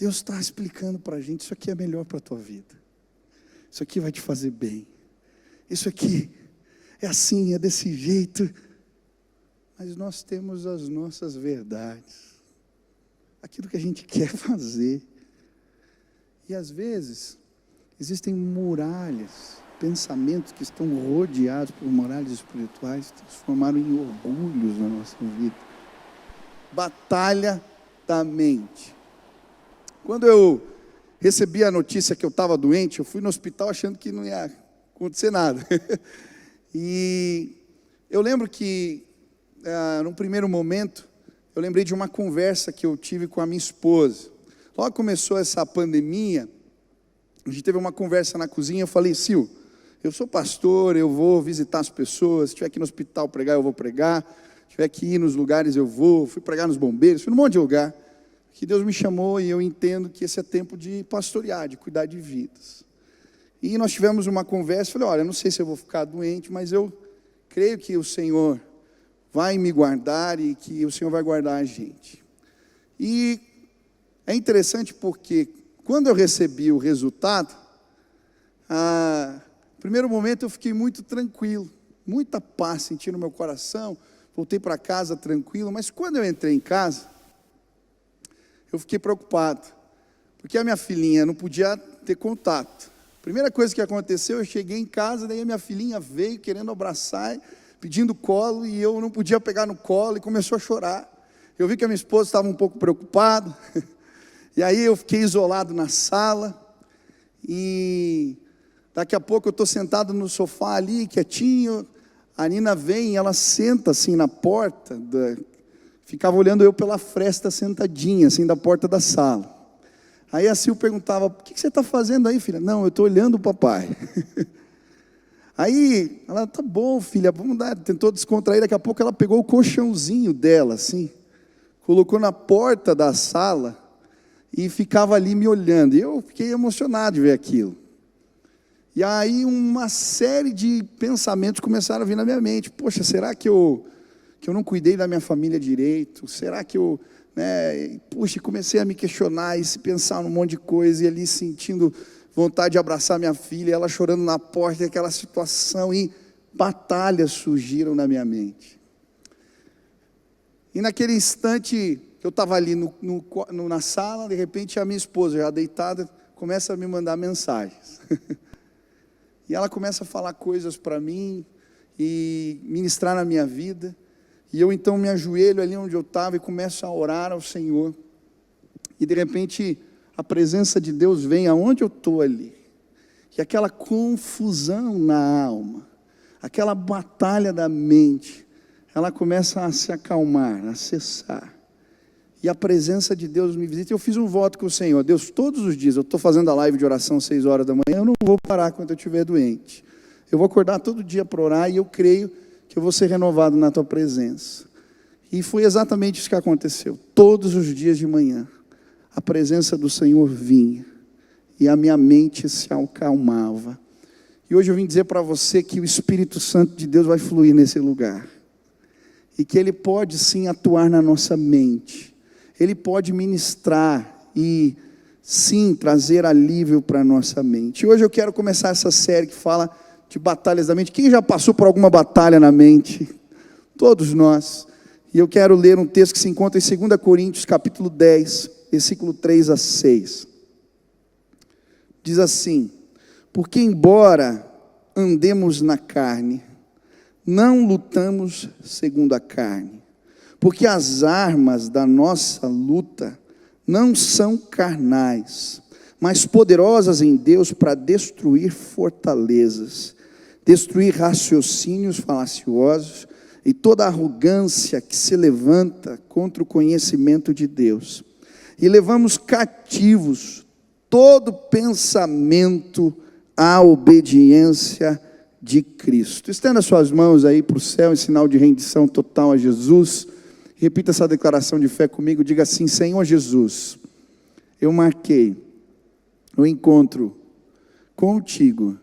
Deus está explicando para a gente, isso aqui é melhor para a tua vida. Isso aqui vai te fazer bem. Isso aqui é assim, é desse jeito. Mas nós temos as nossas verdades. Aquilo que a gente quer fazer. E às vezes, existem muralhas, pensamentos que estão rodeados por muralhas espirituais, transformaram em orgulhos na nossa vida. Batalha da mente. Quando eu recebi a notícia que eu estava doente, eu fui no hospital achando que não ia acontecer nada. E eu lembro que, num primeiro momento, eu lembrei de uma conversa que eu tive com a minha esposa. Logo que começou essa pandemia, a gente teve uma conversa na cozinha, eu falei, Sil, eu sou pastor, eu vou visitar as pessoas, se tiver que ir no hospital pregar, eu vou pregar, se tiver que ir nos lugares, eu vou, fui pregar nos bombeiros, fui num monte de lugar, que Deus me chamou e eu entendo que esse é tempo de pastorear, de cuidar de vidas. E nós tivemos uma conversa, falei, olha, eu não sei se eu vou ficar doente, mas eu creio que o Senhor vai me guardar e que o Senhor vai guardar a gente. E é interessante porque quando eu recebi o resultado, no primeiro momento eu fiquei muito tranquilo, muita paz senti no meu coração, voltei para casa tranquilo, mas quando eu entrei em casa, eu fiquei preocupado, porque a minha filhinha não podia ter contato. Primeira coisa que aconteceu, eu cheguei em casa, daí a minha filhinha veio querendo abraçar, pedindo colo, e eu não podia pegar no colo, e começou a chorar. Eu vi que a minha esposa estava um pouco preocupada, e aí eu fiquei isolado na sala, e daqui a pouco eu estou sentado no sofá ali, quietinho, a Nina vem e ela senta assim na porta, ficava olhando eu pela fresta sentadinha, assim da porta da sala. Aí a Sil perguntava, o que você está fazendo aí, filha? Não, eu estou olhando o papai. Aí ela, tá bom, filha, vamos dar, tentou descontrair, daqui a pouco ela pegou o colchãozinho dela, assim, colocou na porta da sala, e ficava ali me olhando, e eu fiquei emocionado de ver aquilo. E aí uma série de pensamentos começaram a vir na minha mente, poxa, será que eu não cuidei da minha família direito? Será que eu, puxa, comecei a me questionar e se pensar num monte de coisa, e ali sentindo vontade de abraçar minha filha, ela chorando na porta, e aquela situação, e batalhas surgiram na minha mente. E naquele instante, eu estava ali na sala, de repente a minha esposa, já deitada, começa a me mandar mensagens. E ela começa a falar coisas para mim, e ministrar na minha vida, e eu então me ajoelho ali onde eu estava, e começo a orar ao Senhor, e de repente, a presença de Deus vem aonde eu estou ali, e aquela confusão na alma, aquela batalha da mente, ela começa a se acalmar, a cessar, e a presença de Deus me visita. Eu fiz um voto com o Senhor, Deus, todos os dias, eu estou fazendo a live de oração 6 horas da manhã, eu não vou parar quando eu estiver doente, eu vou acordar todo dia para orar, e eu creio que eu vou ser renovado na tua presença. E foi exatamente isso que aconteceu, todos os dias de manhã, a presença do Senhor vinha, e a minha mente se acalmava. E hoje eu vim dizer para você que o Espírito Santo de Deus vai fluir nesse lugar, e que Ele pode sim atuar na nossa mente, Ele pode ministrar e sim trazer alívio para a nossa mente. E hoje eu quero começar essa série que fala de batalhas da mente. Quem já passou por alguma batalha na mente? Todos nós. E eu quero ler um texto que se encontra em 2 Coríntios capítulo 10, versículo 3 a 6. Diz assim: porque embora andemos na carne, não lutamos segundo a carne, porque as armas da nossa luta não são carnais, mas poderosas em Deus para destruir fortalezas, destruir raciocínios falaciosos e toda arrogância que se levanta contra o conhecimento de Deus. E levamos cativos todo pensamento à obediência de Cristo. Estenda suas mãos aí para o céu em sinal de rendição total a Jesus. Repita essa declaração de fé comigo, diga assim: Senhor Jesus, eu marquei o encontro contigo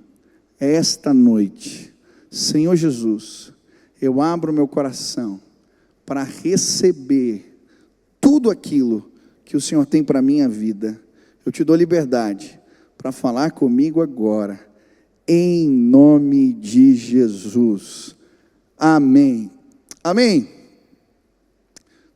esta noite. Senhor Jesus, eu abro meu coração para receber tudo aquilo que o Senhor tem para a minha vida. eu te dou liberdade para falar comigo agora, em nome de Jesus. Amém. Amém.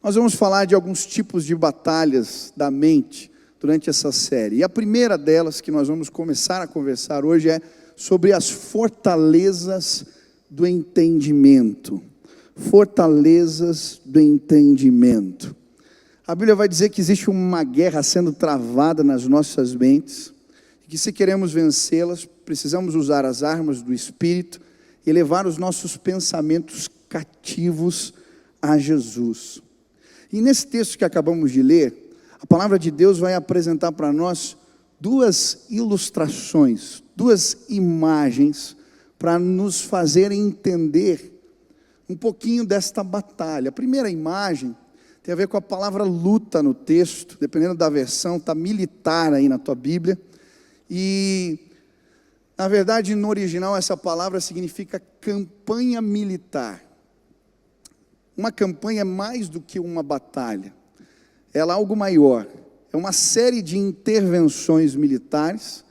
Nós vamos falar de alguns tipos de batalhas da mente durante essa série. E a primeira delas que nós vamos começar a conversar hoje é sobre as fortalezas do entendimento. Fortalezas do entendimento. A Bíblia vai dizer que existe uma guerra sendo travada nas nossas mentes, e que se queremos vencê-las, precisamos usar as armas do Espírito e levar os nossos pensamentos cativos a Jesus. E nesse texto que acabamos de ler, a palavra de Deus vai apresentar para nós duas ilustrações, duas imagens, para nos fazerem entender um pouquinho desta batalha. A primeira imagem tem a ver com a palavra luta no texto, dependendo da versão, está militar aí na tua Bíblia, e na verdade no original essa palavra significa campanha militar. Uma campanha é mais do que uma batalha, ela é algo maior, é uma série de intervenções militares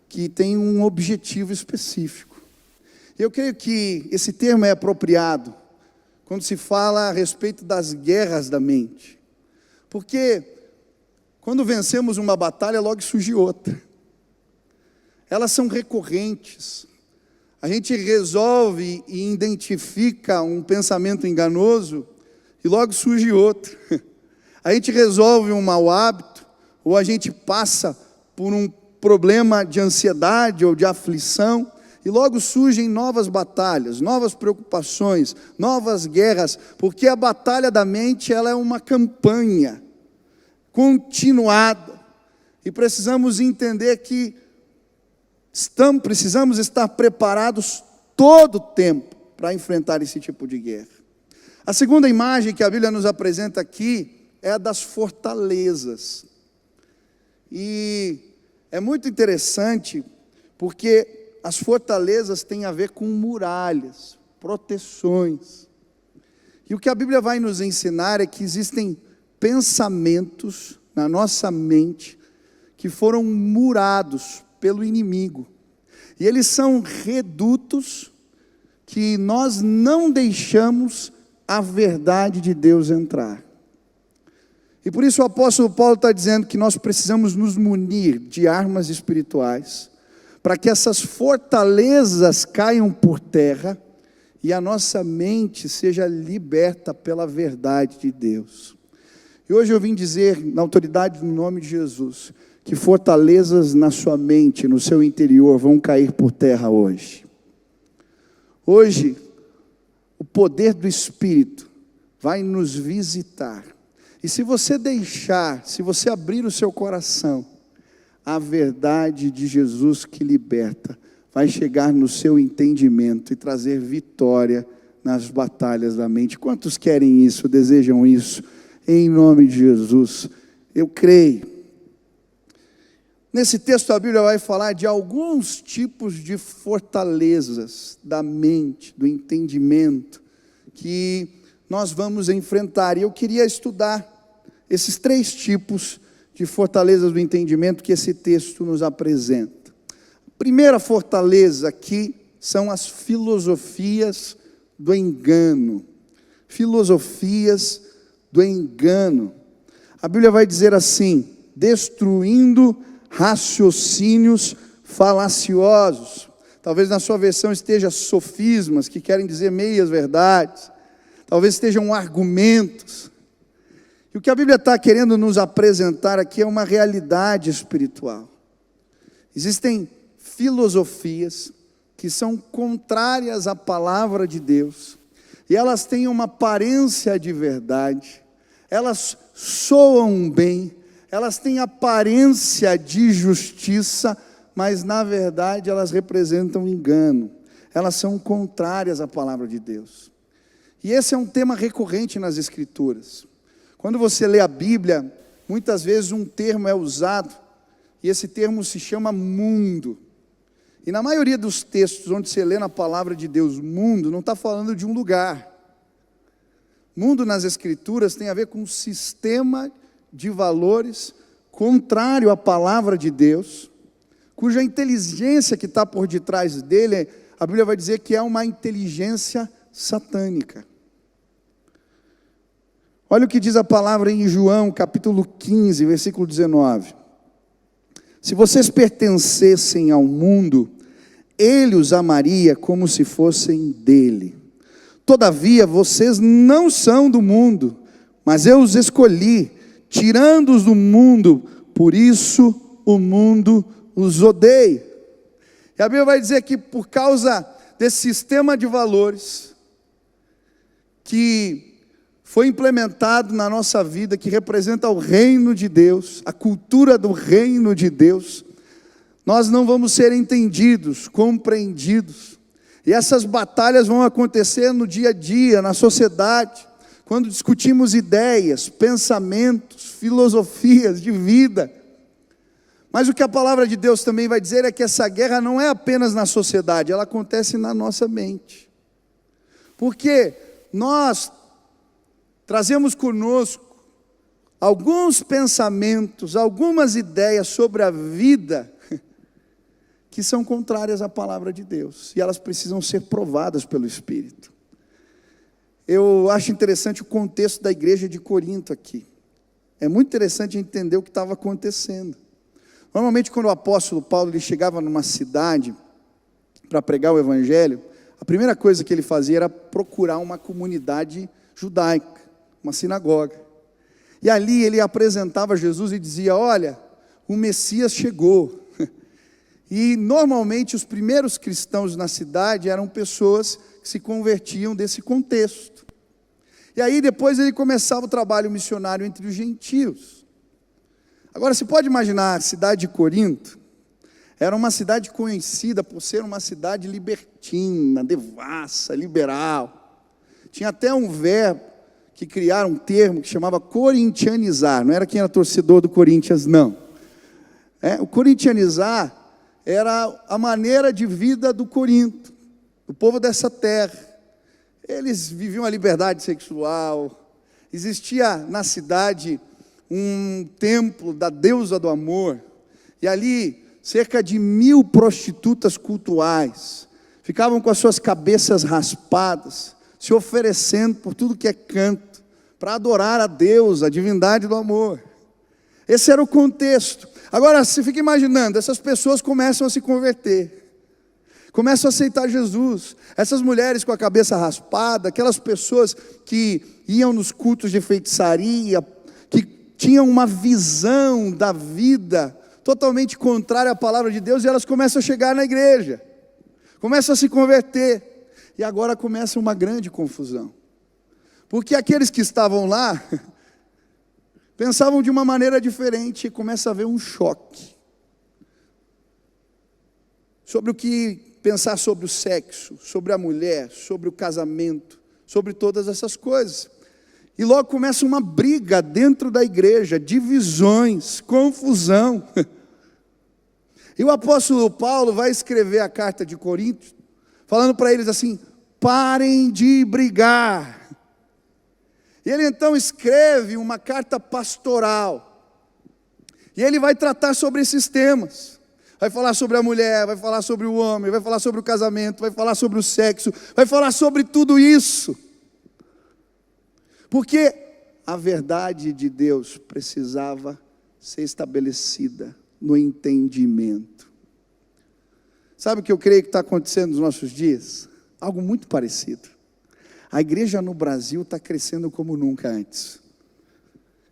que tem um objetivo específico. Eu creio que esse termo é apropriado quando se fala a respeito das guerras da mente, porque quando vencemos uma batalha, logo surge outra. Elas são recorrentes. A gente resolve e identifica um pensamento enganoso e logo surge outro. A gente resolve um mau hábito, ou a gente passa por um problema de ansiedade ou de aflição, e logo surgem novas batalhas, novas preocupações, novas guerras, porque a batalha da mente, ela é uma campanha continuada, e precisamos entender que precisamos estar preparados todo o tempo para enfrentar esse tipo de guerra. A segunda imagem que a Bíblia nos apresenta aqui é a das fortalezas, e é muito interessante, porque as fortalezas têm a ver com muralhas, proteções. E o que a Bíblia vai nos ensinar é que existem pensamentos na nossa mente que foram murados pelo inimigo. E eles são redutos que nós não deixamos a verdade de Deus entrar. E por isso o apóstolo Paulo está dizendo que nós precisamos nos munir de armas espirituais, para que essas fortalezas caiam por terra e a nossa mente seja liberta pela verdade de Deus. E hoje eu vim dizer, na autoridade do nome de Jesus, que fortalezas na sua mente, no seu interior, vão cair por terra hoje. Hoje, o poder do Espírito vai nos visitar. E se você deixar, se você abrir o seu coração, a verdade de Jesus que liberta vai chegar no seu entendimento e trazer vitória nas batalhas da mente. Quantos querem isso, desejam isso? Em nome de Jesus, eu creio. Nesse texto a Bíblia vai falar de alguns tipos de fortalezas da mente, do entendimento, que nós vamos enfrentar. E eu queria estudar esses 3 tipos de fortalezas do entendimento que esse texto nos apresenta. A primeira fortaleza aqui são as filosofias do engano. Filosofias do engano. A Bíblia vai dizer assim: destruindo raciocínios falaciosos. Talvez na sua versão esteja sofismas, que querem dizer meias verdades. Talvez estejam argumentos. E o que a Bíblia está querendo nos apresentar aqui é uma realidade espiritual. Existem filosofias que são contrárias à palavra de Deus, e elas têm uma aparência de verdade, elas soam bem, elas têm aparência de justiça, mas na verdade elas representam engano, elas são contrárias à palavra de Deus. E esse é um tema recorrente nas Escrituras. Quando você lê a Bíblia, muitas vezes um termo é usado, e esse termo se chama mundo. E na maioria dos textos onde você lê na palavra de Deus mundo, não está falando de um lugar. Mundo nas Escrituras tem a ver com um sistema de valores contrário à palavra de Deus, cuja inteligência que está por detrás dele, a Bíblia vai dizer que é uma inteligência satânica. Olha o que diz a palavra em João, capítulo 15, versículo 19. Se vocês pertencessem ao mundo, ele os amaria como se fossem dele. Todavia, vocês não são do mundo, mas eu os escolhi, tirando-os do mundo, por isso o mundo os odeia. E a Bíblia vai dizer que por causa desse sistema de valores, que foi implementado na nossa vida, que representa o reino de Deus, a cultura do reino de Deus, nós não vamos ser entendidos, compreendidos, e essas batalhas vão acontecer no dia a dia, na sociedade, quando discutimos ideias, pensamentos, filosofias de vida. Mas o que a palavra de Deus também vai dizer é que essa guerra não é apenas na sociedade, ela acontece na nossa mente, porque nós trazemos conosco alguns pensamentos, algumas ideias sobre a vida que são contrárias à palavra de Deus, e elas precisam ser provadas pelo Espírito. Eu acho interessante o contexto da igreja de Corinto aqui. É muito interessante entender o que estava acontecendo. Normalmente quando o apóstolo Paulo ele chegava numa cidade para pregar o evangelho, a primeira coisa que ele fazia era procurar uma comunidade judaica, uma sinagoga. E ali ele apresentava Jesus e dizia: olha, o Messias chegou. E normalmente os primeiros cristãos na cidade eram pessoas que se convertiam desse contexto. E aí depois ele começava o trabalho missionário entre os gentios. Agora você pode imaginar a cidade de Corinto, era uma cidade conhecida por ser uma cidade libertina, devassa, liberal. Tinha até um verbo que criaram um termo que chamava corintianizar, não era quem era torcedor do Corinthians, não. O corintianizar era a maneira de vida do Corinto, do povo dessa terra. Eles viviam a liberdade sexual, existia na cidade um templo da deusa do amor, e ali cerca de 1000 prostitutas cultuais, ficavam com as suas cabeças raspadas, se oferecendo por tudo que é canto, para adorar a Deus, a divindade do amor. Esse era o contexto. Agora, você fica imaginando, essas pessoas começam a se converter, começam a aceitar Jesus. Essas mulheres com a cabeça raspada, aquelas pessoas que iam nos cultos de feitiçaria, que tinham uma visão da vida totalmente contrária à palavra de Deus, e elas começam a chegar na igreja, começam a se converter, e agora começa uma grande confusão, porque aqueles que estavam lá pensavam de uma maneira diferente, e começa a haver um choque sobre o que pensar sobre o sexo, sobre a mulher, sobre o casamento, sobre todas essas coisas. E logo começa uma briga dentro da igreja, divisões, confusão. E o apóstolo Paulo vai escrever a carta de Coríntios, falando para eles assim: parem de brigar. E ele então escreve uma carta pastoral, e ele vai tratar sobre esses temas. Vai falar sobre a mulher, vai falar sobre o homem, vai falar sobre o casamento, vai falar sobre o sexo, vai falar sobre tudo isso. Porque a verdade de Deus precisava ser estabelecida no entendimento. Sabe o que eu creio que está acontecendo nos nossos dias? Algo muito parecido. A igreja no Brasil está crescendo como nunca antes.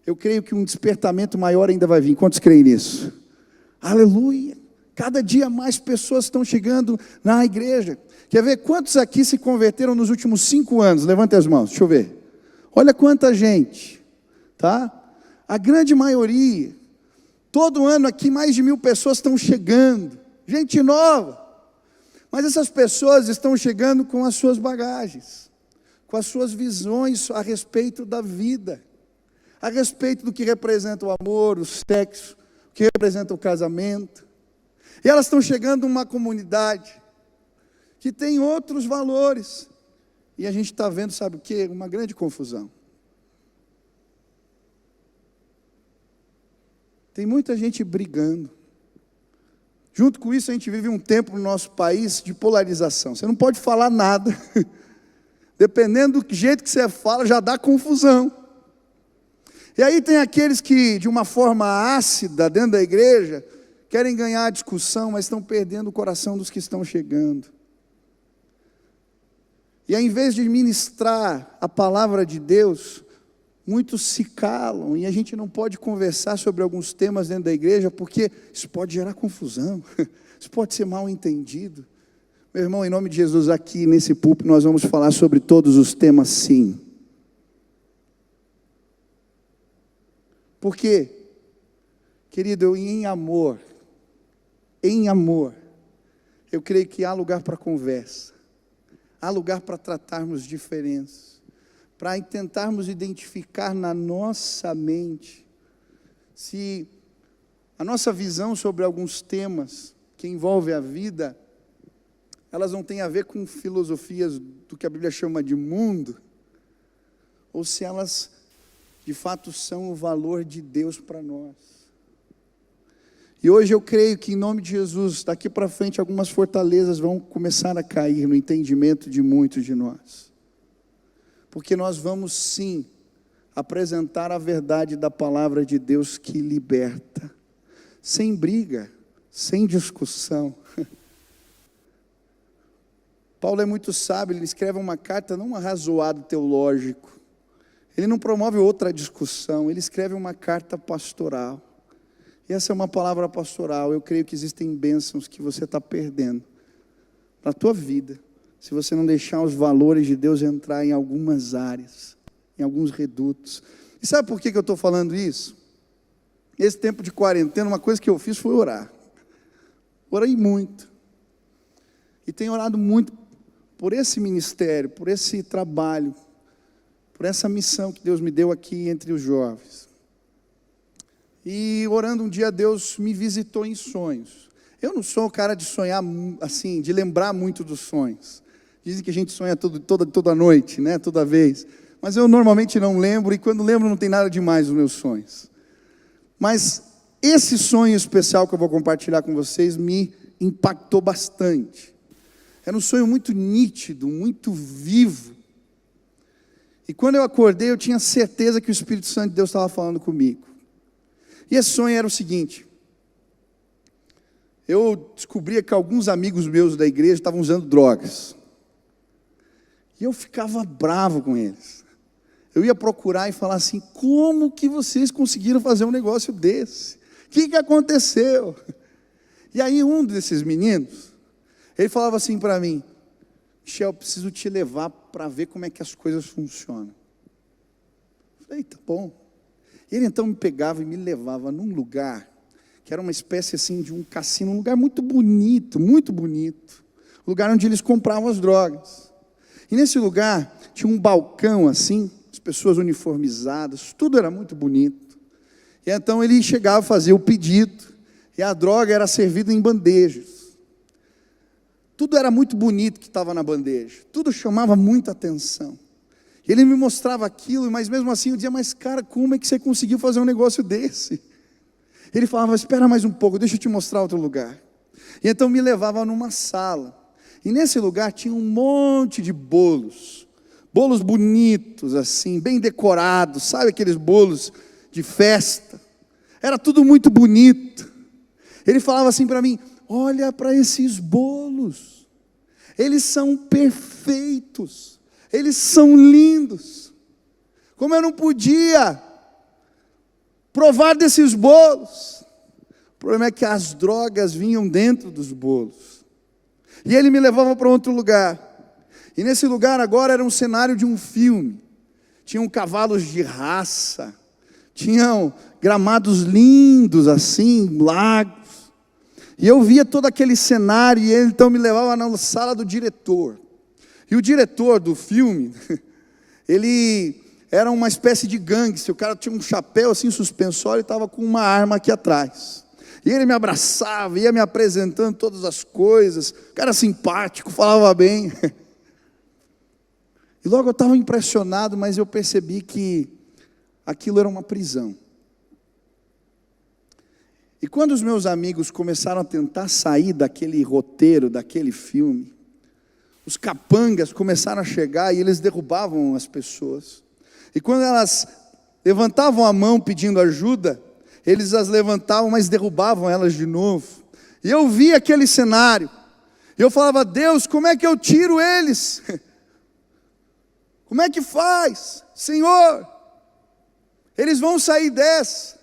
Eu creio que um despertamento maior ainda vai vir. Quantos creem nisso? Aleluia! Cada dia mais pessoas estão chegando na igreja. Quer ver quantos aqui se converteram nos últimos 5 anos? Levante as mãos, deixa eu ver. Olha quanta gente, tá? A grande maioria. Todo ano aqui mais de 1000 pessoas estão chegando. Gente nova. Mas essas pessoas estão chegando com as suas bagagens, com as suas visões a respeito da vida, a respeito do que representa o amor, o sexo, o que representa o casamento. E elas estão chegando numa comunidade que tem outros valores. E a gente está vendo, sabe o quê? Uma grande confusão. Tem muita gente brigando. Junto com isso, a gente vive um tempo no nosso país de polarização. Você não pode falar nada. Dependendo do jeito que você fala, já dá confusão. E aí tem aqueles que, de uma forma ácida, dentro da igreja, querem ganhar a discussão, mas estão perdendo o coração dos que estão chegando. E ao invés de ministrar a palavra de Deus, muitos se calam, e a gente não pode conversar sobre alguns temas dentro da igreja, porque isso pode gerar confusão, isso pode ser mal entendido. Meu irmão, em nome de Jesus, aqui nesse púlpito nós vamos falar sobre todos os temas, sim. Por quê? Querido, em amor, eu creio que há lugar para conversa, há lugar para tratarmos diferenças, para tentarmos identificar na nossa mente, se a nossa visão sobre alguns temas que envolvem a vida, elas não têm a ver com filosofias do que a Bíblia chama de mundo, ou se elas de fato são o valor de Deus para nós. E hoje eu creio que em nome de Jesus, daqui para frente algumas fortalezas vão começar a cair no entendimento de muitos de nós. Porque nós vamos sim apresentar a verdade da palavra de Deus que liberta, sem briga, sem discussão. Paulo é muito sábio, ele escreve uma carta não um arrazoado teológico, ele não promove outra discussão, ele escreve uma carta pastoral. E essa é uma palavra pastoral. Eu creio que existem bênçãos que você está perdendo na tua vida, se você não deixar os valores de Deus entrar em algumas áreas, em alguns redutos. E sabe por que eu estou falando isso? Esse tempo de quarentena, uma coisa que eu fiz foi orar. Orei muito. E tenho orado muito por esse ministério, por esse trabalho, por essa missão que Deus me deu aqui entre os jovens. E orando um dia, Deus me visitou em sonhos. Eu não sou o cara de sonhar assim, de lembrar muito dos sonhos. Dizem que a gente sonha toda noite, né? Toda vez. Mas eu normalmente não lembro, e quando lembro não tem nada demais nos meus sonhos. Mas esse sonho especial que eu vou compartilhar com vocês me impactou bastante. Era um sonho muito nítido, muito vivo. E quando eu acordei, eu tinha certeza que o Espírito Santo de Deus estava falando comigo. E esse sonho era o seguinte: eu descobria que alguns amigos meus da igreja estavam usando drogas. E eu ficava bravo com eles. Eu ia procurar e falar assim: como que vocês conseguiram fazer um negócio desse? O que aconteceu? E aí um desses meninos, ele falava assim para mim: Michel, eu preciso te levar para ver como é que as coisas funcionam. Eu falei: tá bom. Ele então me pegava e me levava num lugar, que era uma espécie assim de um cassino, um lugar muito bonito, um lugar onde eles compravam as drogas. E nesse lugar tinha um balcão assim, as pessoas uniformizadas, tudo era muito bonito. E então ele chegava a fazer o pedido, e a droga era servida em bandejas. Tudo era muito bonito que estava na bandeja, tudo chamava muita atenção. Ele me mostrava aquilo, mas mesmo assim eu dizia: mas cara, como é que você conseguiu fazer um negócio desse? Ele falava: espera mais um pouco, deixa eu te mostrar outro lugar. E então me levava numa sala, e nesse lugar tinha um monte de bolos bonitos assim, bem decorados, sabe aqueles bolos de festa? Era tudo muito bonito. Ele falava assim para mim: olha para esses bolos, eles são perfeitos, eles são lindos. Como eu não podia provar desses bolos. O problema é que as drogas vinham dentro dos bolos. E ele me levava para outro lugar. E nesse lugar agora era um cenário de um filme. Tinham cavalos de raça, tinham gramados lindos assim, lagos. E eu via todo aquele cenário, e ele então me levava na sala do diretor. E o diretor do filme, ele era uma espécie de gangster. O cara tinha um chapéu assim, suspensório, e estava com uma arma aqui atrás. E ele me abraçava, ia me apresentando todas as coisas. O cara simpático, falava bem. E logo eu estava impressionado, mas eu percebi que aquilo era uma prisão. E quando os meus amigos começaram a tentar sair daquele roteiro, daquele filme, os capangas começaram a chegar e eles derrubavam as pessoas. E quando elas levantavam a mão pedindo ajuda, eles as levantavam, mas derrubavam elas de novo. E eu vi aquele cenário. E eu falava: Deus, como é que eu tiro eles? Como é que faz? Senhor, eles vão sair dessa.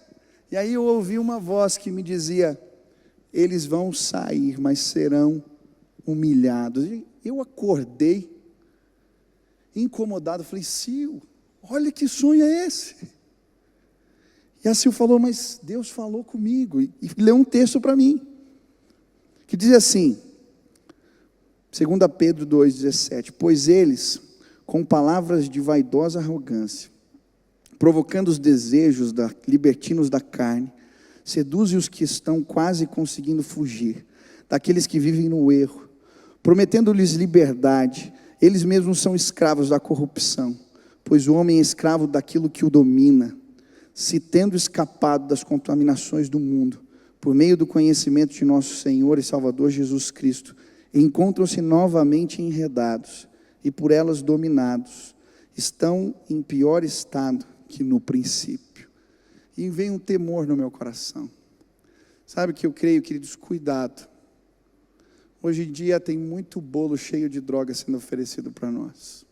E aí eu ouvi uma voz que me dizia: eles vão sair, mas serão humilhados. E eu acordei, incomodado, falei: Sil, olha que sonho é esse? E a Sil falou: mas Deus falou comigo, e leu um texto para mim, que diz assim, 2 Pedro 2,17, pois eles, com palavras de vaidosa arrogância, provocando os desejos libertinos da carne, seduzem os que estão quase conseguindo fugir, daqueles que vivem no erro, prometendo-lhes liberdade, eles mesmos são escravos da corrupção, pois o homem é escravo daquilo que o domina, se tendo escapado das contaminações do mundo, por meio do conhecimento de nosso Senhor e Salvador Jesus Cristo, encontram-se novamente enredados, e por elas dominados, estão em pior estado que no princípio. E vem um temor no meu coração. Sabe que eu creio, queridos, cuidado. Hoje em dia tem muito bolo cheio de droga sendo oferecido para nós.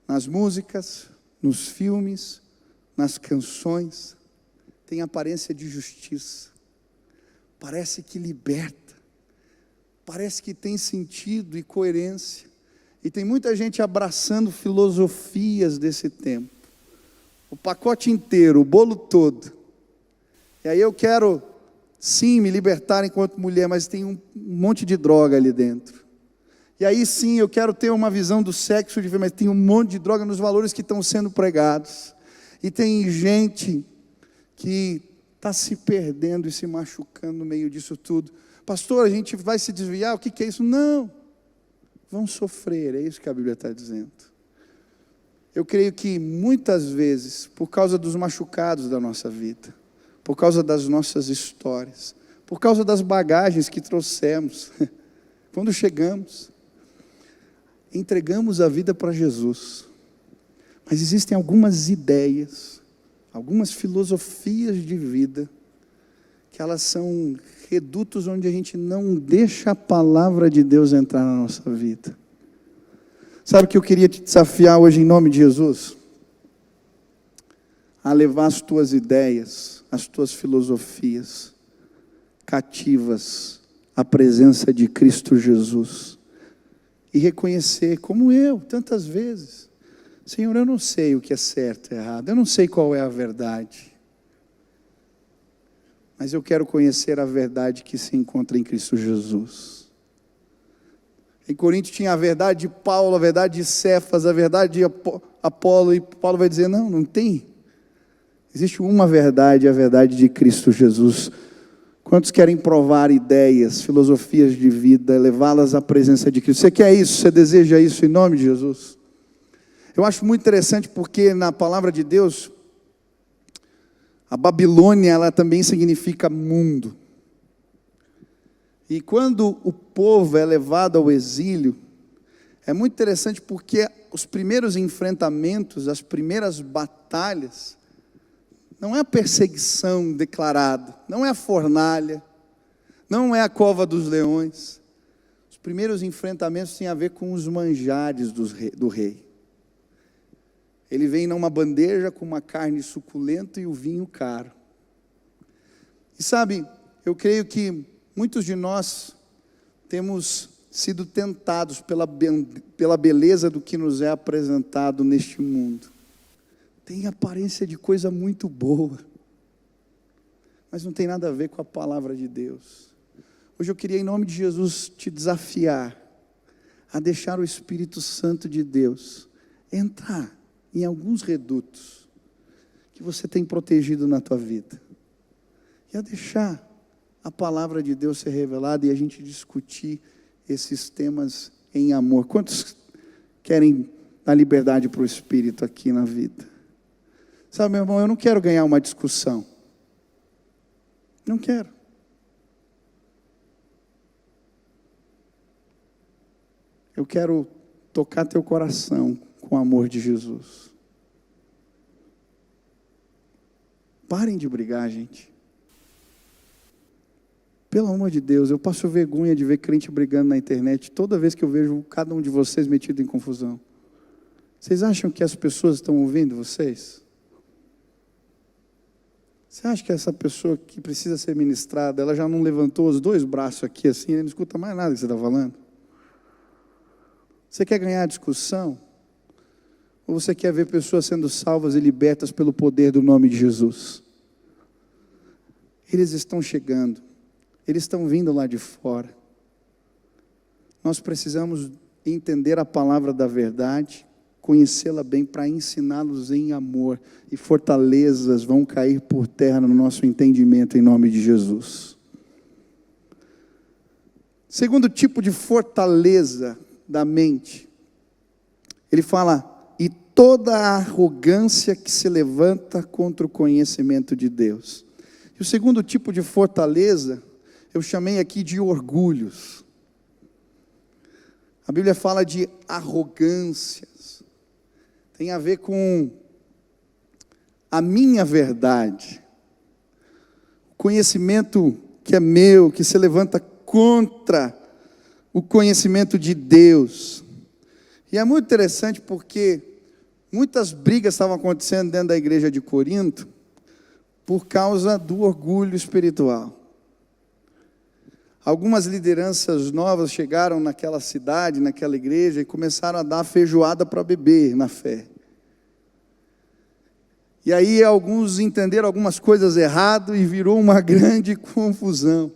Nas músicas, nos filmes, nas canções, tem aparência de justiça. Parece que liberta. Parece que tem sentido e coerência. E tem muita gente abraçando filosofias desse tempo. O pacote inteiro, o bolo todo. E aí eu quero, sim, me libertar enquanto mulher, mas tem um monte de droga ali dentro. E aí sim, eu quero ter uma visão do sexo, mas tem um monte de droga nos valores que estão sendo pregados. E tem gente que está se perdendo e se machucando no meio disso tudo. Pastor, a gente vai se desviar, o que é isso? Não, vão sofrer, é isso que a Bíblia está dizendo. Eu creio que muitas vezes, por causa dos machucados da nossa vida, por causa das nossas histórias, por causa das bagagens que trouxemos, quando chegamos, entregamos a vida para Jesus. Mas existem algumas ideias, algumas filosofias de vida, que elas são redutos onde a gente não deixa a palavra de Deus entrar na nossa vida. Sabe o que eu queria te desafiar hoje em nome de Jesus? A levar as tuas ideias, as tuas filosofias cativas à presença de Cristo Jesus. E reconhecer, como eu, tantas vezes, Senhor, eu não sei o que é certo e errado, eu não sei qual é a verdade. Mas eu quero conhecer a verdade que se encontra em Cristo Jesus. Em Corinto tinha a verdade de Paulo, a verdade de Cefas, a verdade de Apolo, e Paulo vai dizer, não, não tem. Existe uma verdade, a verdade de Cristo Jesus. Quantos querem provar ideias, filosofias de vida, levá-las à presença de Cristo? Você quer isso? Você deseja isso em nome de Jesus? Eu acho muito interessante porque na palavra de Deus, a Babilônia, ela também significa mundo. E quando o povo é levado ao exílio, é muito interessante porque os primeiros enfrentamentos, as primeiras batalhas, não é a perseguição declarada, não é a fornalha, não é a cova dos leões. Os primeiros enfrentamentos têm a ver com os manjares do rei. Ele vem numa bandeja com uma carne suculenta e o vinho caro. E sabe, eu creio que muitos de nós temos sido tentados pela beleza do que nos é apresentado neste mundo. Tem aparência de coisa muito boa, mas não tem nada a ver com a palavra de Deus. Hoje eu queria, em nome de Jesus, te desafiar a deixar o Espírito Santo de Deus entrar em alguns redutos que você tem protegido na tua vida, e a deixar a palavra de Deus ser revelada e a gente discutir esses temas em amor. Quantos querem dar liberdade para o Espírito aqui na vida? Sabe, meu irmão, eu não quero ganhar uma discussão. Não quero. Eu quero tocar teu coração com o amor de Jesus. Parem de brigar, gente. Pelo amor de Deus, eu passo vergonha de ver crente brigando na internet toda vez que eu vejo cada um de vocês metido em confusão. Vocês acham que as pessoas estão ouvindo vocês? Você acha que essa pessoa que precisa ser ministrada, ela já não levantou os dois braços aqui assim, e não escuta mais nada que você está falando? Você quer ganhar a discussão? Ou você quer ver pessoas sendo salvas e libertas pelo poder do nome de Jesus? Eles estão chegando. Eles estão vindo lá de fora. Nós precisamos entender a palavra da verdade, conhecê-la bem para ensiná-los em amor. E fortalezas vão cair por terra no nosso entendimento em nome de Jesus. Segundo tipo de fortaleza da mente, ele fala, e toda a arrogância que se levanta contra o conhecimento de Deus. E o segundo tipo de fortaleza, eu chamei aqui de orgulhos. A Bíblia fala de arrogâncias. Tem a ver com a minha verdade. O conhecimento que é meu, que se levanta contra o conhecimento de Deus. E é muito interessante porque muitas brigas estavam acontecendo dentro da igreja de Corinto por causa do orgulho espiritual. Algumas lideranças novas chegaram naquela cidade, naquela igreja, e começaram a dar feijoada para beber na fé. E aí alguns entenderam algumas coisas errado e virou uma grande confusão.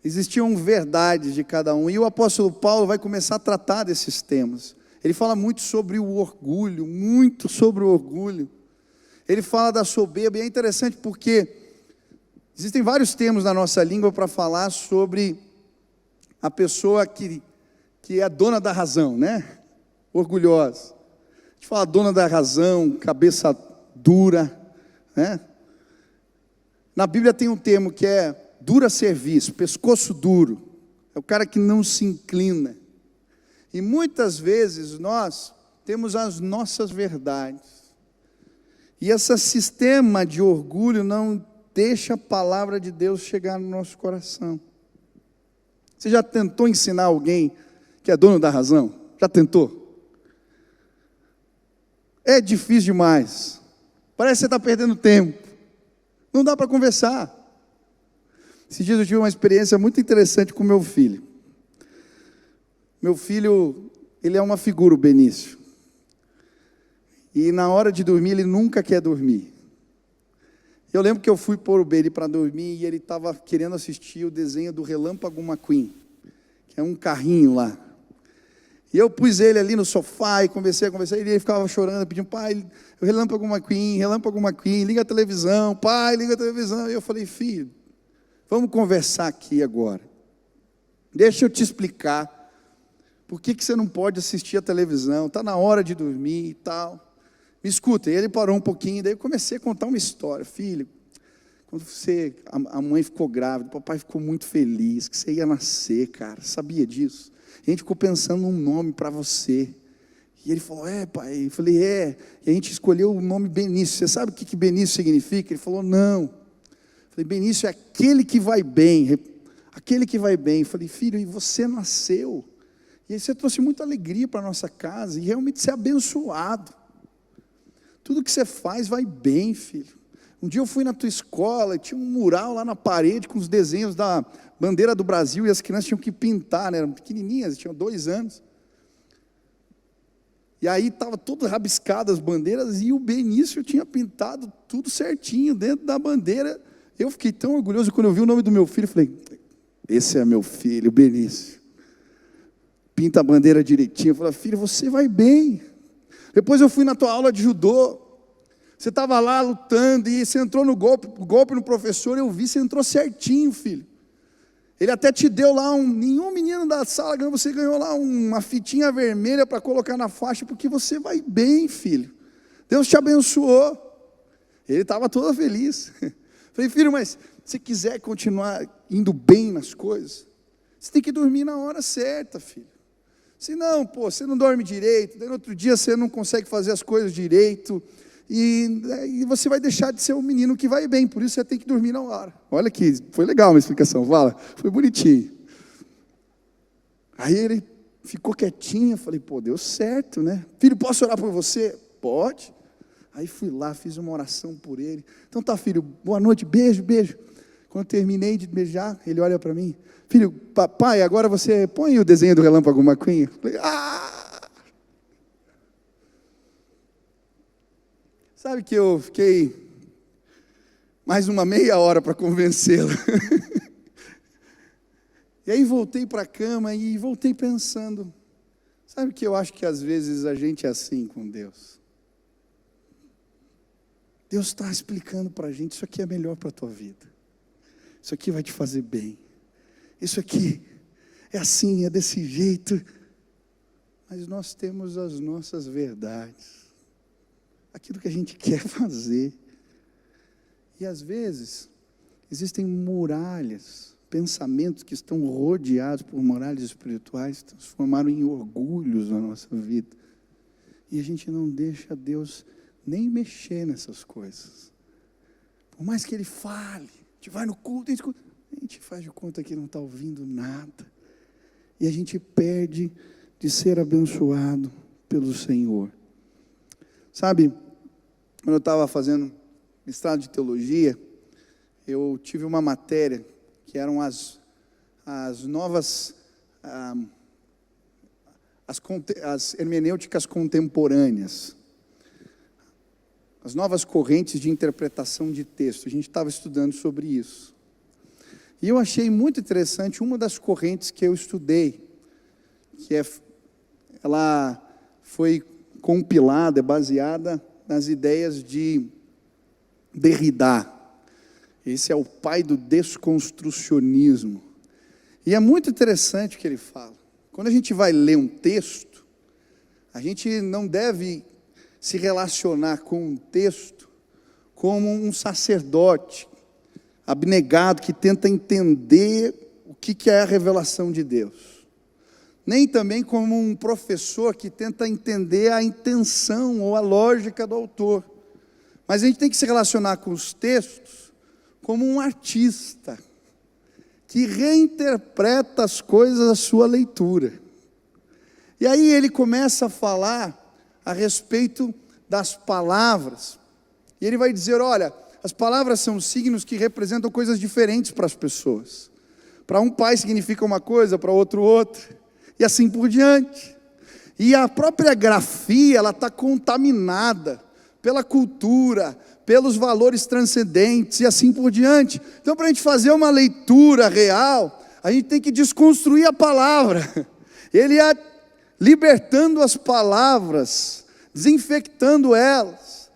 Existiam verdades de cada um, e o apóstolo Paulo vai começar a tratar desses temas. Ele fala muito sobre o orgulho, muito sobre o orgulho. Ele fala da soberba, e é interessante porque existem vários termos na nossa língua para falar sobre a pessoa que é dona da razão, né? Orgulhosa. A gente fala dona da razão, cabeça dura, né? Na Bíblia tem um termo que é dura serviço, pescoço duro. É o cara que não se inclina. E muitas vezes nós temos as nossas verdades. E esse sistema de orgulho não deixa a palavra de Deus chegar no nosso coração. Você já tentou ensinar alguém que é dono da razão? Já tentou? É difícil demais. Parece que você está perdendo tempo. Não dá para conversar. Esses dias eu tive uma experiência muito interessante com meu filho. Meu filho, ele é uma figura, o Benício. E na hora de dormir, ele nunca quer dormir. Eu lembro que eu fui pôr o Beni para dormir e ele estava querendo assistir o desenho do Relâmpago McQueen, que é um carrinho lá. E eu pus ele ali no sofá e conversei, e ele ficava chorando, pedindo, pai, o Relâmpago McQueen, liga a televisão, pai, liga a televisão. E eu falei, filho, vamos conversar aqui agora. Deixa eu te explicar por que você não pode assistir a televisão, está na hora de dormir e tal. Me escuta, e ele parou um pouquinho, daí eu comecei a contar uma história. Filho, quando a mãe ficou grávida, o papai ficou muito feliz, que você ia nascer, cara, sabia disso? A gente ficou pensando num nome para você. E ele falou, pai, eu falei, e a gente escolheu o nome Benício. Você sabe o que Benício significa? Ele falou, não. Eu falei, Benício é aquele que vai bem, aquele que vai bem. Eu falei, filho, e você nasceu. E aí você trouxe muita alegria para a nossa casa, e realmente você é abençoado. Tudo que você faz vai bem, filho. Um dia eu fui na tua escola, tinha um mural lá na parede com os desenhos da bandeira do Brasil, e as crianças tinham que pintar, né? Eram pequenininhas, tinham 2 anos. E aí estava todas rabiscadas as bandeiras, e o Benício tinha pintado tudo certinho dentro da bandeira. Eu fiquei tão orgulhoso, quando eu vi o nome do meu filho, falei, esse é meu filho, o Benício. Pinta a bandeira direitinho. Eu falei, filho, você vai bem. Depois eu fui na tua aula de judô, você estava lá lutando, e você entrou no golpe no professor, eu vi, você entrou certinho, filho. Ele até te deu lá, nenhum menino da sala ganhou, você ganhou lá uma fitinha vermelha para colocar na faixa, porque você vai bem, filho. Deus te abençoou. Ele estava todo feliz. Falei, filho, mas se quiser continuar indo bem nas coisas, você tem que dormir na hora certa, filho. Senão, você não dorme direito, daí no outro dia você não consegue fazer as coisas direito, e você vai deixar de ser um menino que vai bem, por isso você tem que dormir na hora. Olha que foi legal uma explicação, foi bonitinho. Aí ele ficou quietinho, falei, deu certo, né? Filho, posso orar por você? Pode. Aí fui lá, fiz uma oração por ele. Então tá, filho, boa noite, beijo, beijo. Quando terminei de beijar, ele olha para mim, filho, papai, agora você põe o desenho do Relâmpago McQueen. Falei, Sabe que eu fiquei mais uma meia hora para convencê-lo. E aí voltei para a cama e voltei pensando, sabe que eu acho que às vezes a gente é assim com Deus. Deus está explicando para a gente, isso aqui é melhor para a tua vida. Isso aqui vai te fazer bem. Isso aqui é assim, é desse jeito. Mas nós temos as nossas verdades. Aquilo que a gente quer fazer. E às vezes, existem muralhas, pensamentos que estão rodeados por muralhas espirituais, transformaram em orgulhos na nossa vida. E a gente não deixa Deus nem mexer nessas coisas. Por mais que Ele fale, a gente vai no culto, a gente faz de conta que não está ouvindo nada. E a gente perde de ser abençoado pelo Senhor. Sabe, quando eu estava fazendo mestrado de teologia, eu tive uma matéria que eram as novas, as hermenêuticas contemporâneas, as novas correntes de interpretação de texto. A gente estava estudando sobre isso. E eu achei muito interessante uma das correntes que eu estudei, ela foi compilada, é baseada nas ideias de Derrida. Esse é o pai do desconstrucionismo. E é muito interessante o que ele fala. Quando a gente vai ler um texto, a gente não deve se relacionar com um texto como um sacerdote abnegado que tenta entender o que é a revelação de Deus. Nem também como um professor que tenta entender a intenção ou a lógica do autor. Mas a gente tem que se relacionar com os textos como um artista que reinterpreta as coisas à sua leitura. E aí ele começa a falar a respeito das palavras. E ele vai dizer, olha, as palavras são signos que representam coisas diferentes para as pessoas. Para um pai significa uma coisa, para outro outra. E assim por diante. E a própria grafia, ela está contaminada pela cultura, pelos valores transcendentes e assim por diante. Então, para a gente fazer uma leitura real, a gente tem que desconstruir a palavra. Ele ia libertando as palavras, desinfectando elas.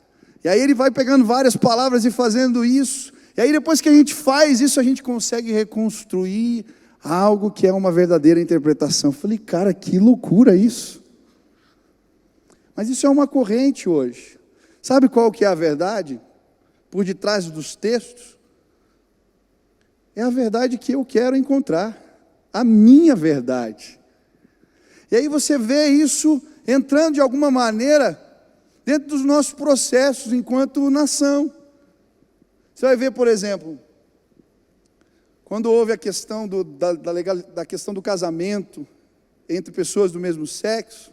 E aí ele vai pegando várias palavras e fazendo isso. E aí depois que a gente faz isso, a gente consegue reconstruir algo que é uma verdadeira interpretação. Eu falei, cara, que loucura isso. Mas isso é uma corrente hoje. Sabe qual que é a verdade? Por detrás dos textos? É a verdade que eu quero encontrar. A minha verdade. E aí você vê isso entrando de alguma maneira dentro dos nossos processos enquanto nação. Você vai ver, por exemplo, quando houve a questão da questão do casamento entre pessoas do mesmo sexo,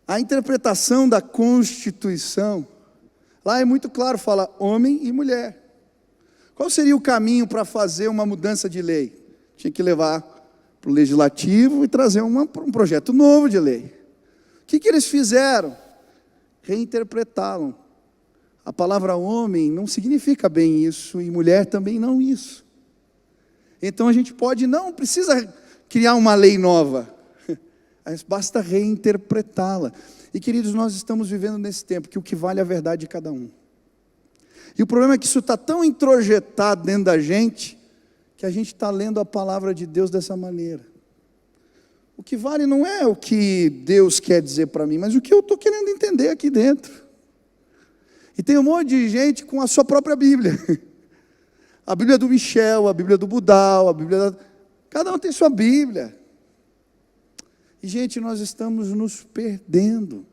a interpretação da Constituição, lá é muito claro, fala homem e mulher. Qual seria o caminho para fazer uma mudança de lei? Tinha que levar para o legislativo e trazer um projeto novo de lei. O que eles fizeram? Reinterpretaram. A palavra homem não significa bem isso, e mulher também não isso. Então a gente não precisa criar uma lei nova, basta reinterpretá-la. E queridos, nós estamos vivendo nesse tempo que o que vale é a verdade de cada um. E o problema é que isso está tão introjetado dentro da gente, que a gente está lendo a palavra de Deus dessa maneira. O que vale não é o que Deus quer dizer para mim, mas o que eu estou querendo entender aqui dentro. E tem um monte de gente com a sua própria Bíblia. a Bíblia do Michel, a Bíblia do Budal, a Bíblia cada um tem sua Bíblia. E, gente, nós estamos nos perdendo.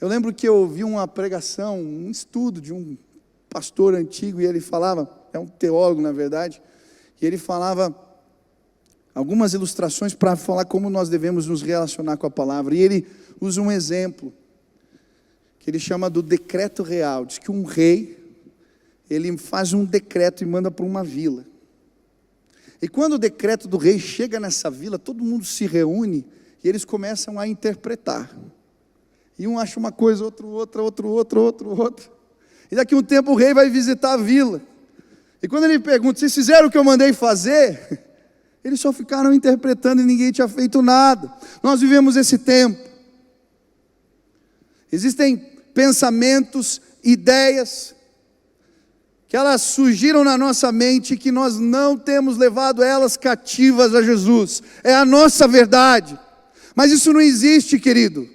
Eu lembro que eu ouvi uma pregação, um estudo de um pastor antigo, e ele falava, é um teólogo na verdade, e ele falava algumas ilustrações para falar como nós devemos nos relacionar com a palavra. E ele usa um exemplo, que ele chama do decreto real. Diz que um rei, ele faz um decreto e manda para uma vila. E quando o decreto do rei chega nessa vila, todo mundo se reúne e eles começam a interpretar. E um acha uma coisa, outro outra. E daqui a um tempo o rei vai visitar a vila. E quando ele pergunta, vocês fizeram o que eu mandei fazer? Eles só ficaram interpretando e ninguém tinha feito nada. Nós vivemos esse tempo. Existem pensamentos, ideias, que elas surgiram na nossa mente, que nós não temos levado elas cativas a Jesus. É a nossa verdade. Mas isso não existe, querido.